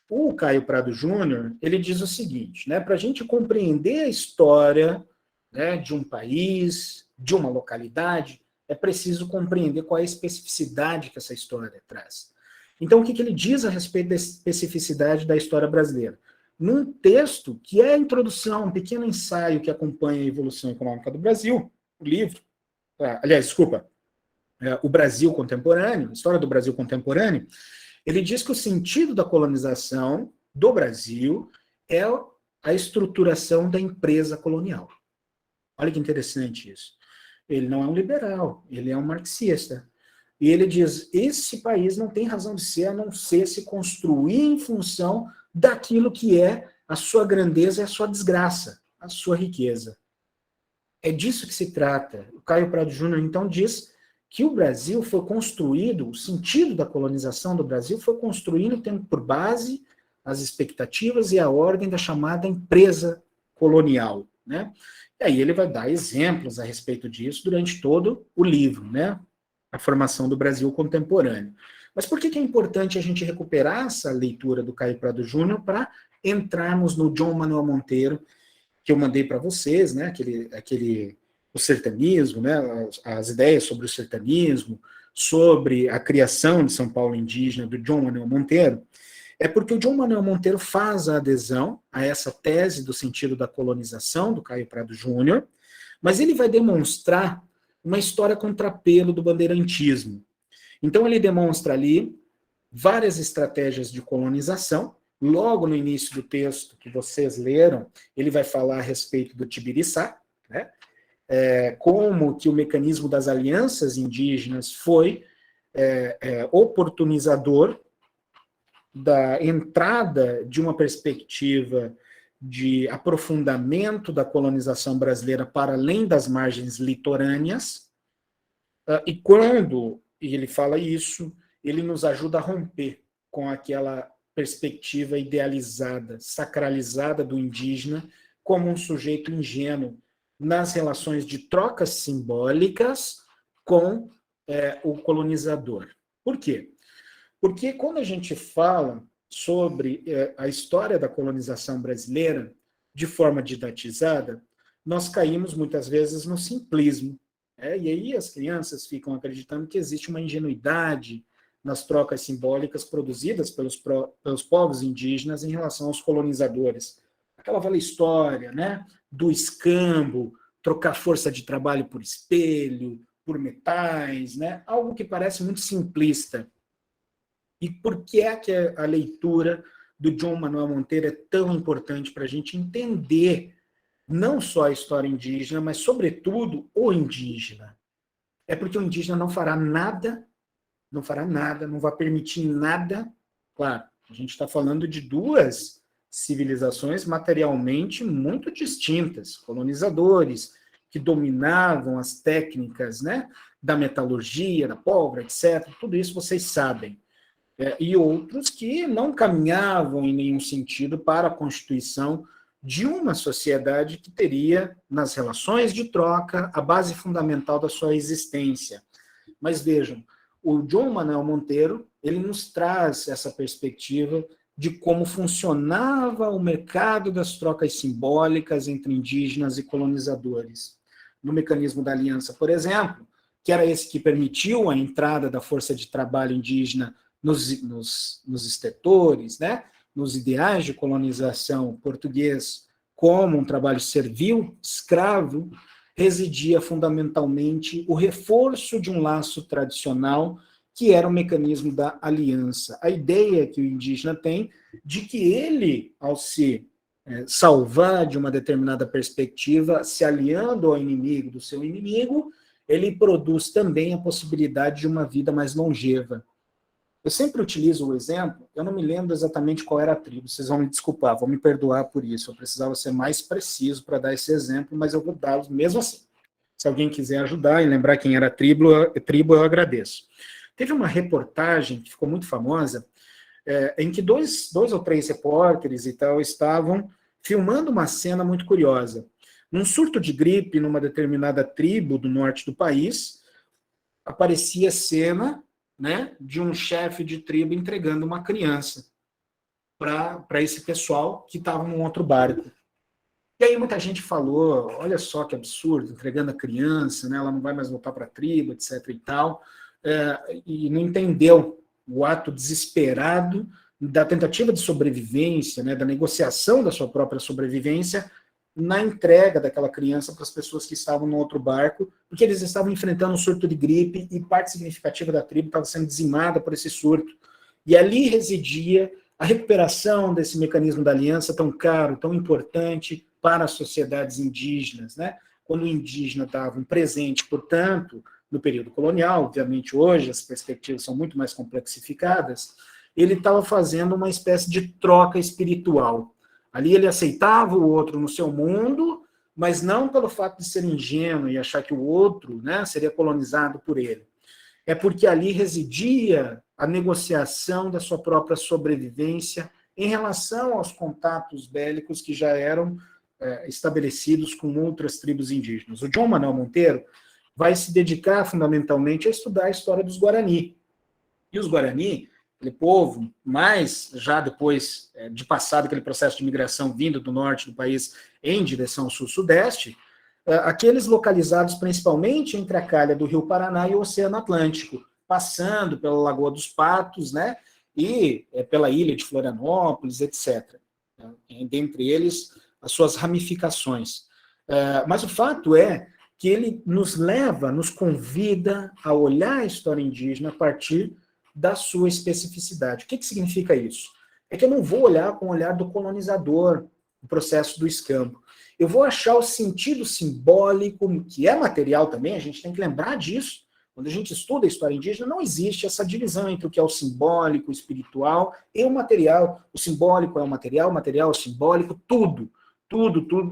O Caio Prado Júnior, ele diz o seguinte, né, para a gente compreender a história, né, de um país, de uma localidade, é preciso compreender qual é a especificidade que essa história traz. Então, o que ele diz a respeito da especificidade da história brasileira? Num texto que é a introdução, um pequeno ensaio que acompanha a evolução econômica do Brasil, o livro, o Brasil Contemporâneo, História do Brasil Contemporâneo, ele diz que o sentido da colonização do Brasil é a estruturação da empresa colonial. Olha que interessante isso. Ele não é um liberal, ele é um marxista. E ele diz, esse país não tem razão de ser, a não ser se construir em função daquilo que é a sua grandeza e a sua desgraça, a sua riqueza. É disso que se trata. O Caio Prado Júnior, então, diz que o Brasil foi construído, o sentido da colonização do Brasil foi construído tendo por base as expectativas e a ordem da chamada empresa colonial, né? E aí ele vai dar exemplos a respeito disso durante todo o livro, né? A formação do Brasil contemporâneo. Mas por que é importante a gente recuperar essa leitura do Caio Prado Júnior para entrarmos no John Manuel Monteiro, que eu mandei para vocês, né? O sertanismo, né? As ideias sobre o sertanismo, sobre a criação de São Paulo indígena do John Manuel Monteiro, é porque o John Manuel Monteiro faz a adesão a essa tese do sentido da colonização do Caio Prado Júnior, mas ele vai demonstrar uma história contrapelo do bandeirantismo. Então ele demonstra ali várias estratégias de colonização. Logo no início do texto que vocês leram, ele vai falar a respeito do Tibiriçá, né? Como que o mecanismo das alianças indígenas foi oportunizador da entrada de uma perspectiva de aprofundamento da colonização brasileira para além das margens litorâneas, e quando ele fala isso, ele nos ajuda a romper com aquela perspectiva idealizada, sacralizada do indígena como um sujeito ingênuo nas relações de trocas simbólicas com o colonizador. Por quê? Porque quando a gente fala sobre a história da colonização brasileira de forma didatizada, nós caímos muitas vezes no simplismo. E aí as crianças ficam acreditando que existe uma ingenuidade nas trocas simbólicas produzidas pelos povos indígenas em relação aos colonizadores. Aquela velha história, né, do escambo, trocar força de trabalho por espelho, por metais, né, algo que parece muito simplista. E por que é que a leitura do John Manuel Monteiro é tão importante para a gente entender não só a história indígena, mas, sobretudo, o indígena? É porque o indígena não fará nada, não vai permitir nada. Claro, a gente está falando de duas civilizações materialmente muito distintas, colonizadores que dominavam as técnicas, né, da metalurgia, da pólvora, etc. Tudo isso vocês sabem. E outros que não caminhavam em nenhum sentido para a constituição de uma sociedade que teria, nas relações de troca, a base fundamental da sua existência. Mas vejam, o John Manuel Monteiro, ele nos traz essa perspectiva de como funcionava o mercado das trocas simbólicas entre indígenas e colonizadores. No mecanismo da aliança, por exemplo, que era esse que permitiu a entrada da força de trabalho indígena nos estetores, né? Nos ideais de colonização português, como um trabalho servil, escravo, residia fundamentalmente o reforço de um laço tradicional, que era o mecanismo da aliança. A ideia que o indígena tem de que ele, ao se salvar de uma determinada perspectiva, se aliando ao inimigo do seu inimigo, ele produz também a possibilidade de uma vida mais longeva. Eu sempre utilizo o exemplo, eu não me lembro exatamente qual era a tribo, vocês vão me desculpar, vão me perdoar por isso, eu precisava ser mais preciso para dar esse exemplo, mas eu vou dar mesmo assim. Se alguém quiser ajudar e lembrar quem era a tribo, eu agradeço. Teve uma reportagem que ficou muito famosa, em que dois ou três repórteres e tal estavam filmando uma cena muito curiosa. Num surto de gripe numa determinada tribo do norte do país, aparecia cena, né, de um chefe de tribo entregando uma criança para esse pessoal que estava num outro barco. E aí muita gente falou, olha só que absurdo, entregando a criança, né, ela não vai mais voltar para a tribo, etc. e tal, e não entendeu o ato desesperado da tentativa de sobrevivência, né, da negociação da sua própria sobrevivência, na entrega daquela criança para as pessoas que estavam no outro barco, porque eles estavam enfrentando um surto de gripe e parte significativa da tribo estava sendo dizimada por esse surto. E ali residia a recuperação desse mecanismo da aliança tão caro, tão importante para as sociedades indígenas, né? Quando o indígena estava um presente, portanto, no período colonial, obviamente hoje as perspectivas são muito mais complexificadas, ele estava fazendo uma espécie de troca espiritual. Ali ele aceitava o outro no seu mundo, mas não pelo fato de ser ingênuo e achar que o outro, né, seria colonizado por ele. É porque ali residia a negociação da sua própria sobrevivência em relação aos contatos bélicos que já eram estabelecidos com outras tribos indígenas. O João Manuel Monteiro vai se dedicar fundamentalmente a estudar a história dos Guarani. E os Guarani, aquele povo, mais já depois de passado aquele processo de migração vindo do norte do país em direção ao sul-sudeste, aqueles localizados principalmente entre a calha do Rio Paraná e o Oceano Atlântico, passando pela Lagoa dos Patos, né, e pela ilha de Florianópolis, etc. Dentre eles, as suas ramificações. Mas o fato é que ele nos leva, nos convida a olhar a história indígena a partir da sua especificidade. O que significa isso? É que eu não vou olhar com o olhar do colonizador, o processo do escambo. Eu vou achar o sentido simbólico, que é material também, a gente tem que lembrar disso. Quando a gente estuda a história indígena, não existe essa divisão entre o que é o simbólico, o espiritual e o material. O simbólico é o material é o simbólico, tudo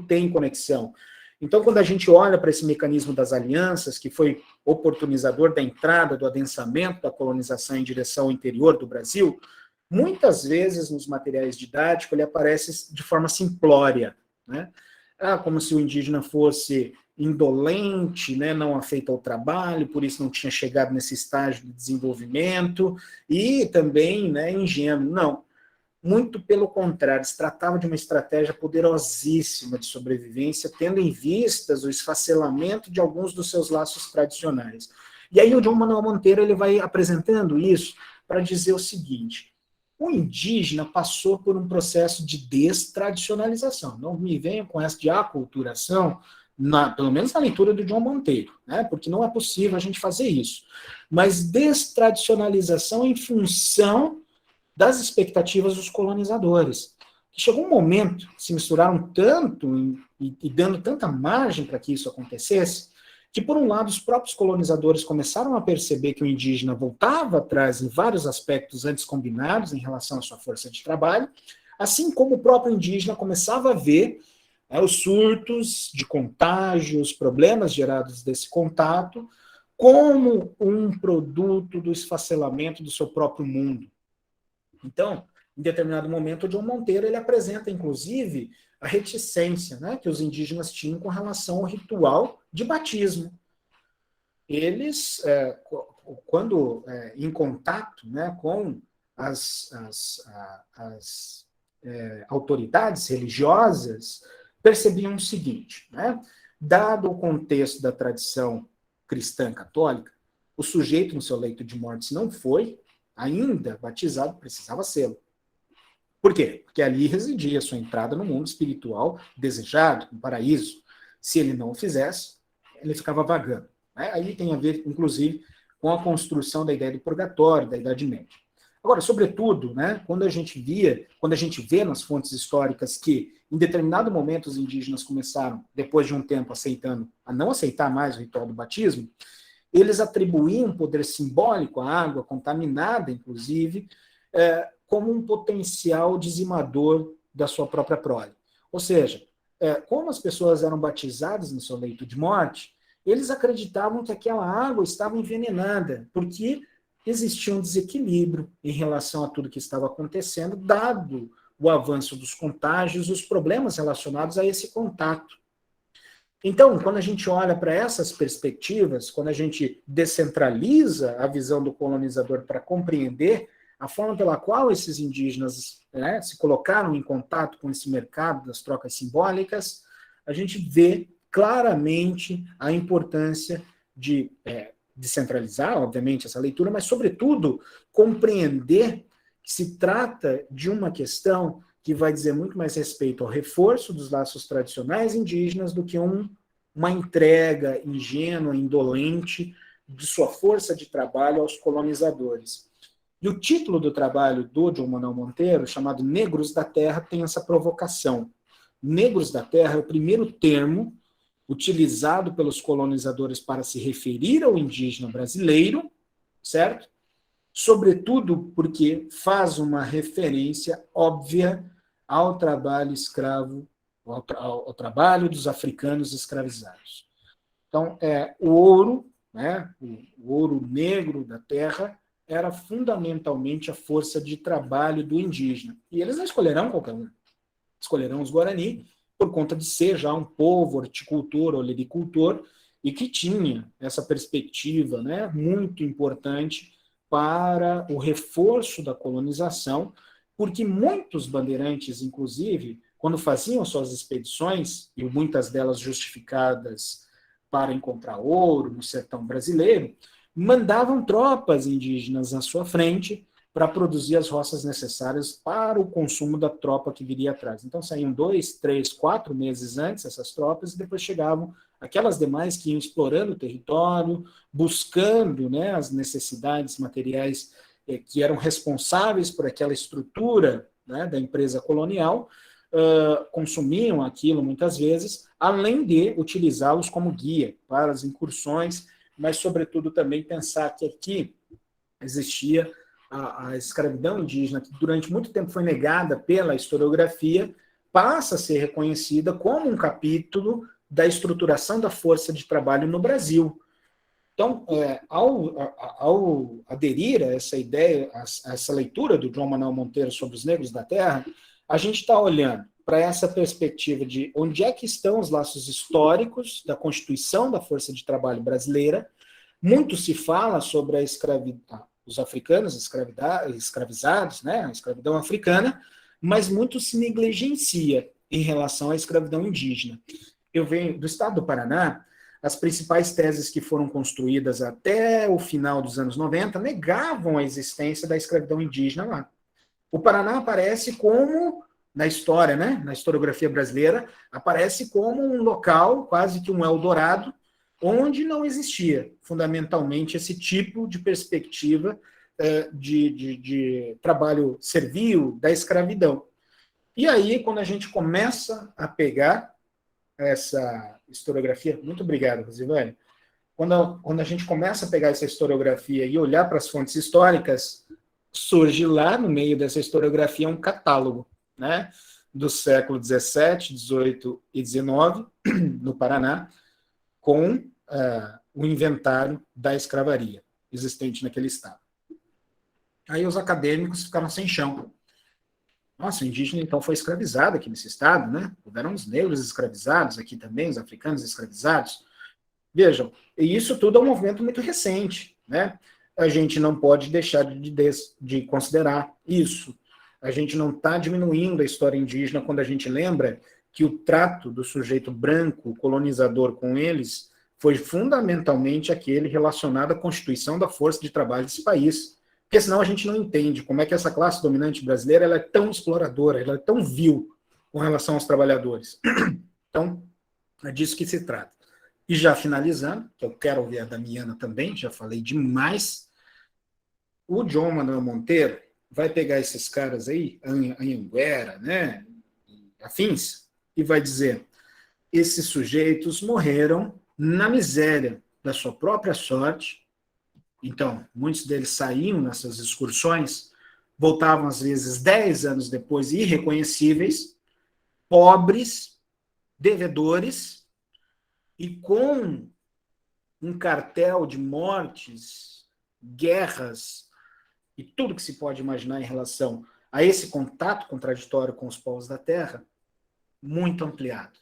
tem conexão. Então, quando a gente olha para esse mecanismo das alianças, que foi oportunizador da entrada, do adensamento da colonização em direção ao interior do Brasil, muitas vezes nos materiais didáticos ele aparece de forma simplória, né? Como se o indígena fosse indolente, né, não afeito ao trabalho, por isso não tinha chegado nesse estágio de desenvolvimento, e também, né, ingênuo. Não. Muito pelo contrário, se tratava de uma estratégia poderosíssima de sobrevivência, tendo em vistas o esfacelamento de alguns dos seus laços tradicionais. E aí o João Manuel Monteiro ele vai apresentando isso para dizer o seguinte: o indígena passou por um processo de destradicionalização. Não me venham com essa de aculturação, pelo menos na leitura do João Monteiro, né? Porque não é possível a gente fazer isso. Mas destradicionalização em função das expectativas dos colonizadores. Chegou um momento, se misturaram tanto e dando tanta margem para que isso acontecesse, que, por um lado, os próprios colonizadores começaram a perceber que o indígena voltava atrás em vários aspectos antes combinados em relação à sua força de trabalho, assim como o próprio indígena começava a ver os surtos de contágio, os problemas gerados desse contato, como um produto do esfacelamento do seu próprio mundo. Então, em determinado momento, o João Monteiro ele apresenta, inclusive, a reticência, né, que os indígenas tinham com relação ao ritual de batismo. Eles, quando em contato, né, com as autoridades religiosas, percebiam o seguinte, né, dado o contexto da tradição cristã católica, o sujeito no seu leito de morte, se não foi ainda batizado, precisava ser. Por quê? Porque ali residia a sua entrada no mundo espiritual desejado, no paraíso. Se ele não o fizesse, ele ficava vagando. Né? Aí tem a ver, inclusive, com a construção da ideia do purgatório, da Idade Média. Agora, sobretudo, né, quando a gente vê nas fontes históricas que, em determinado momento, os indígenas começaram, depois de um tempo, a não aceitar mais o ritual do batismo, eles atribuíam poder simbólico à água, contaminada, inclusive, como um potencial dizimador da sua própria prole. Ou seja, como as pessoas eram batizadas no seu leito de morte, eles acreditavam que aquela água estava envenenada, porque existia um desequilíbrio em relação a tudo que estava acontecendo, dado o avanço dos contágios, os problemas relacionados a esse contato. Então, quando a gente olha para essas perspectivas, quando a gente descentraliza a visão do colonizador para compreender a forma pela qual esses indígenas, né, se colocaram em contato com esse mercado das trocas simbólicas, a gente vê claramente a importância de descentralizar, obviamente, essa leitura, mas, sobretudo, compreender que se trata de uma questão que vai dizer muito mais respeito ao reforço dos laços tradicionais indígenas do que uma entrega ingênua, indolente de sua força de trabalho aos colonizadores. E o título do trabalho do João Manuel Monteiro, chamado Negros da Terra, tem essa provocação. Negros da Terra é o primeiro termo utilizado pelos colonizadores para se referir ao indígena brasileiro, certo? Sobretudo porque faz uma referência óbvia ao trabalho escravo, ao trabalho dos africanos escravizados. Então, o ouro, né, o ouro negro da terra, era fundamentalmente a força de trabalho do indígena. E eles não escolherão qualquer um. Escolherão os Guarani, por conta de ser já um povo horticultor, olericultor, e que tinha essa perspectiva, né, muito importante para o reforço da colonização, porque muitos bandeirantes, inclusive, quando faziam suas expedições, e muitas delas justificadas para encontrar ouro no sertão brasileiro, mandavam tropas indígenas à sua frente para produzir as roças necessárias para o consumo da tropa que viria atrás. Então saíam 2, 3, 4 meses antes essas tropas e depois chegavam aquelas demais que iam explorando o território, buscando, né, as necessidades materiais que eram responsáveis por aquela estrutura, né, da empresa colonial, consumiam aquilo muitas vezes, além de utilizá-los como guia para as incursões, mas, sobretudo, também pensar que aqui existia a escravidão indígena, que durante muito tempo foi negada pela historiografia, passa a ser reconhecida como um capítulo da estruturação da força de trabalho no Brasil. Então, ao aderir a essa ideia, a essa leitura do João Manuel Monteiro sobre os negros da terra, a gente está olhando para essa perspectiva de onde é que estão os laços históricos da constituição da força de trabalho brasileira. Muito se fala sobre a escravidão, os africanos escravizados, né, a escravidão africana, mas muito se negligencia em relação à escravidão indígena. Eu venho do estado do Paraná. As principais teses que foram construídas até o final dos anos 90 negavam a existência da escravidão indígena lá. O Paraná aparece como, na história, né, na historiografia brasileira, aparece como um local, quase que um Eldorado, onde não existia, fundamentalmente, esse tipo de perspectiva de trabalho servil da escravidão. E aí, quando a gente começa a pegar essa historiografia, muito obrigado, Rosivane, quando a gente começa a pegar essa historiografia e olhar para as fontes históricas, surge lá no meio dessa historiografia um catálogo, né, do século XVII, XVIII e XIX, no Paraná, com o inventário da escravaria existente naquele estado. Aí os acadêmicos ficaram sem chão. Nossa, o indígena então foi escravizado aqui nesse estado, né? Houveram os negros escravizados aqui também, os africanos escravizados. Vejam, e isso tudo é um movimento muito recente, né? A gente não pode deixar de considerar isso. A gente não está diminuindo a história indígena quando a gente lembra que o trato do sujeito branco, colonizador com eles, foi fundamentalmente aquele relacionado à constituição da força de trabalho desse país. Porque senão a gente não entende como é que essa classe dominante brasileira ela é tão exploradora, ela é tão vil com relação aos trabalhadores. Então, é disso que se trata. E já finalizando, que eu quero ouvir a Damiana também, já falei demais, o João Manuel Monteiro vai pegar esses caras aí, Anhanguera, né, afins, e vai dizer, esses sujeitos morreram na miséria, da sua própria sorte. Então, muitos deles saíam nessas excursões, voltavam às vezes 10 anos depois irreconhecíveis, pobres, devedores e com um cartel de mortes, guerras e tudo que se pode imaginar em relação a esse contato contraditório com os povos da Terra, muito ampliado.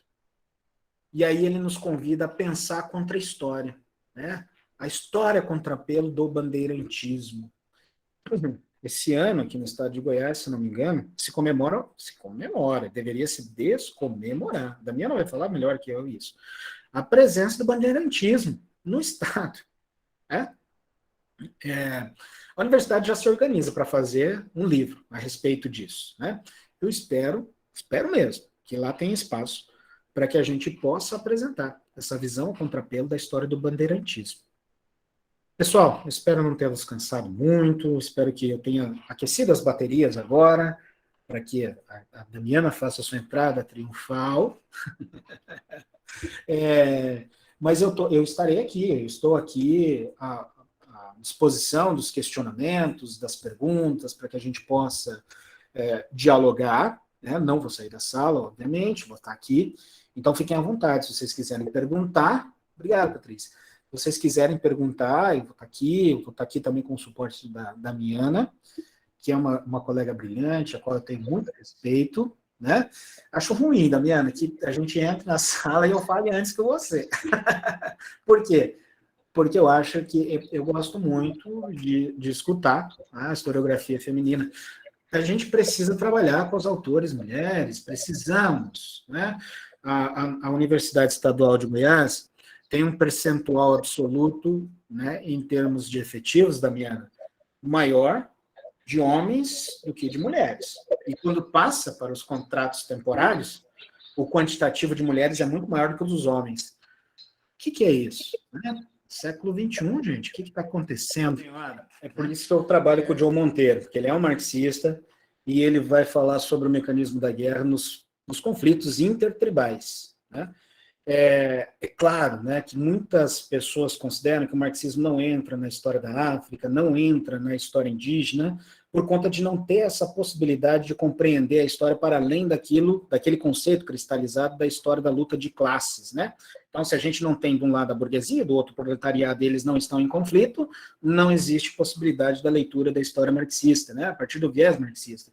E aí ele nos convida a pensar contra a história, né? A história contrapelo do bandeirantismo. Esse ano, aqui no estado de Goiás, se não me engano, se comemora, deveria se descomemorar. Damiana vai falar melhor que eu isso. A presença do bandeirantismo no estado. A universidade já se organiza para fazer um livro a respeito disso, né? Eu espero mesmo, que lá tenha espaço para que a gente possa apresentar essa visão ao contrapelo da história do bandeirantismo. Pessoal, espero não tê-los cansado muito, espero que eu tenha aquecido as baterias agora, para que a Damiana faça a sua entrada triunfal. Mas eu estarei aqui, eu estou aqui à disposição dos questionamentos, das perguntas, para que a gente possa dialogar, né? Não vou sair da sala, obviamente, vou estar aqui. Então, fiquem à vontade, se vocês quiserem perguntar. Obrigado, Patrícia. Se vocês quiserem perguntar, eu vou estar aqui também com o suporte da Damiana, que é uma colega brilhante, a qual eu tenho muito respeito, né? Acho ruim, Damiana, que a gente entre na sala e eu fale antes que você. Por quê? Porque eu acho que eu gosto muito de escutar a historiografia feminina. A gente precisa trabalhar com os autores mulheres, precisamos, né? A Universidade Estadual de Goiás tem um percentual absoluto, né, em termos de efetivos, Damiana, maior de homens do que de mulheres. E quando passa para os contratos temporários, o quantitativo de mulheres é muito maior do que o dos homens. O que é isso? Século XXI, gente, o que está acontecendo? É por isso que eu trabalho com o John Monteiro, porque ele é um marxista e ele vai falar sobre o mecanismo da guerra nos conflitos intertribais, né? É claro, né, que muitas pessoas consideram que o marxismo não entra na história da África, não entra na história indígena, por conta de não ter essa possibilidade de compreender a história para além daquele conceito cristalizado da história da luta de classes, né? Então, se a gente não tem de um lado a burguesia, do outro o proletariado, eles não estão em conflito, não existe possibilidade da leitura da história marxista, né, a partir do viés marxista.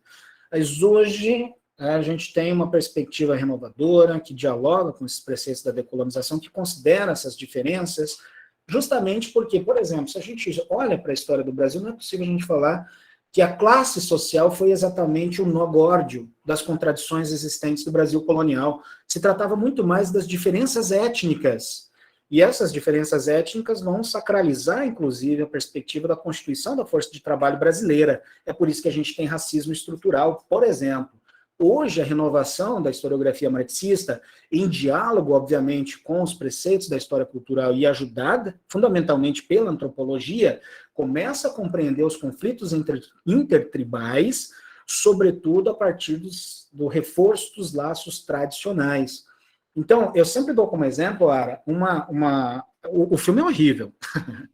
Mas hoje a gente tem uma perspectiva renovadora, que dialoga com esses preceitos da decolonização, que considera essas diferenças, justamente porque, por exemplo, se a gente olha para a história do Brasil, não é possível a gente falar que a classe social foi exatamente o nó górdio das contradições existentes do Brasil colonial. Se tratava muito mais das diferenças étnicas, e essas diferenças étnicas vão sacralizar, inclusive, a perspectiva da constituição da força de trabalho brasileira. É por isso que a gente tem racismo estrutural, por exemplo. Hoje, a renovação da historiografia marxista, em diálogo, obviamente, com os preceitos da história cultural e ajudada, fundamentalmente, pela antropologia, começa a compreender os conflitos intertribais, sobretudo a partir do reforço dos laços tradicionais. Então, eu sempre dou como exemplo, Ara, o filme é horrível,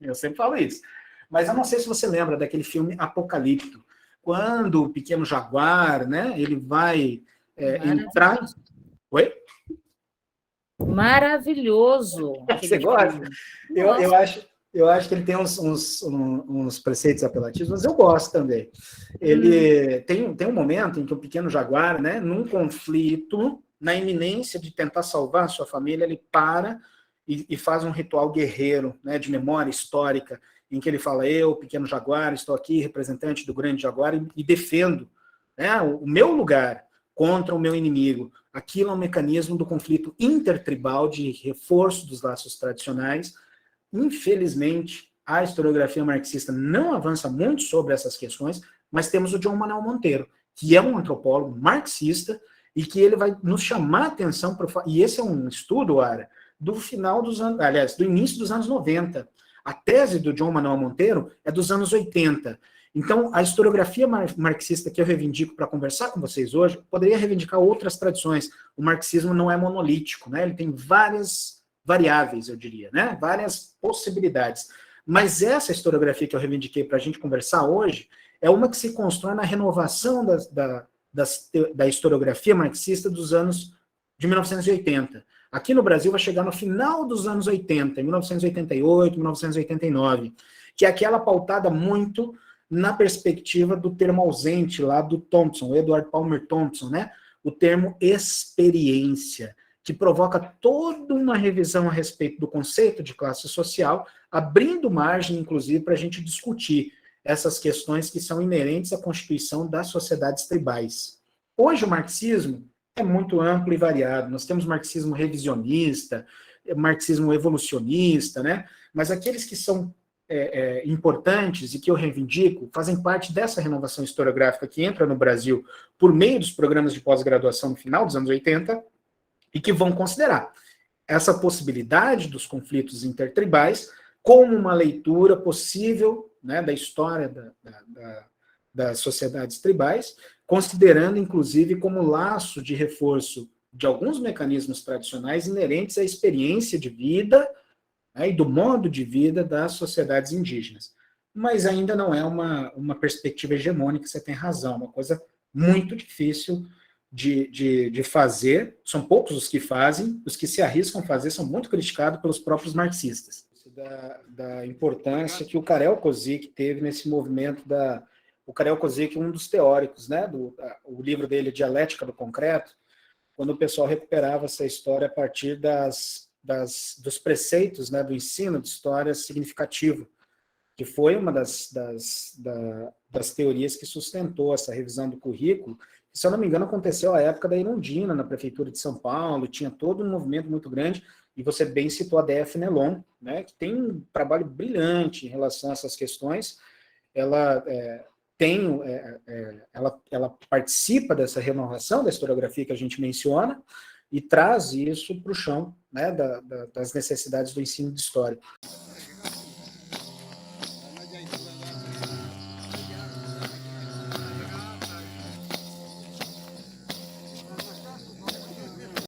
eu sempre falo isso, mas eu não sei se você lembra daquele filme Apocalipto, quando o pequeno jaguar, né, ele vai entrar... Oi? Maravilhoso. Você gosta? Eu acho que ele tem uns preceitos apelativos, mas eu gosto também. Ele tem um momento em que o pequeno jaguar, né, num conflito, na iminência de tentar salvar a sua família, ele para e faz um ritual guerreiro, né, de memória histórica, em que ele fala, eu, pequeno jaguar, estou aqui, representante do grande jaguar, e defendo, né, o meu lugar contra o meu inimigo. Aquilo é um mecanismo do conflito intertribal de reforço dos laços tradicionais. Infelizmente, a historiografia marxista não avança muito sobre essas questões, mas temos o João Manuel Monteiro, que é um antropólogo marxista, e que ele vai nos chamar a atenção, e esse é um estudo, Ara, do final dos anos, aliás, do início dos anos 90. A tese do João Manuel Monteiro é dos anos 80. Então, a historiografia marxista que eu reivindico para conversar com vocês hoje, poderia reivindicar outras tradições. O marxismo não é monolítico, né? Ele tem várias variáveis, eu diria, né? Várias possibilidades. Mas essa historiografia que eu reivindiquei para a gente conversar hoje é uma que se constrói na renovação da historiografia marxista dos anos de 1980. Aqui no Brasil vai chegar no final dos anos 80, em 1988, 1989, que é aquela pautada muito na perspectiva do termo ausente lá do Thompson, o Edward Palmer Thompson, né? O termo experiência, que provoca toda uma revisão a respeito do conceito de classe social, abrindo margem, inclusive, para a gente discutir essas questões que são inerentes à constituição das sociedades tribais. Hoje o marxismo é muito amplo e variado. Nós temos marxismo revisionista, marxismo evolucionista, né? Mas aqueles que são importantes e que eu reivindico fazem parte dessa renovação historiográfica que entra no Brasil por meio dos programas de pós-graduação no final dos anos 80 e que vão considerar essa possibilidade dos conflitos intertribais como uma leitura possível, né, da história das sociedades tribais, considerando, inclusive, como laço de reforço de alguns mecanismos tradicionais inerentes à experiência de vida, né, e do modo de vida das sociedades indígenas. Mas ainda não é uma perspectiva hegemônica, você tem razão, uma coisa muito difícil de fazer, são poucos os que fazem, os que se arriscam a fazer são muito criticados pelos próprios marxistas. Da importância que o Karel Kozik teve nesse movimento o Karel Kozik, um dos teóricos, né, o livro dele, Dialética do Concreto, quando o pessoal recuperava essa história a partir dos preceitos, né, do ensino de história significativa, que foi uma das teorias que sustentou essa revisão do currículo, que, se eu não me engano, aconteceu à época da Irundina, na Prefeitura de São Paulo, tinha todo um movimento muito grande, e você bem citou a DF Nelon, né, que tem um trabalho brilhante em relação a essas questões. Ela ela participa dessa renovação da historiografia que a gente menciona e traz isso para o chão, né, das necessidades do ensino de história.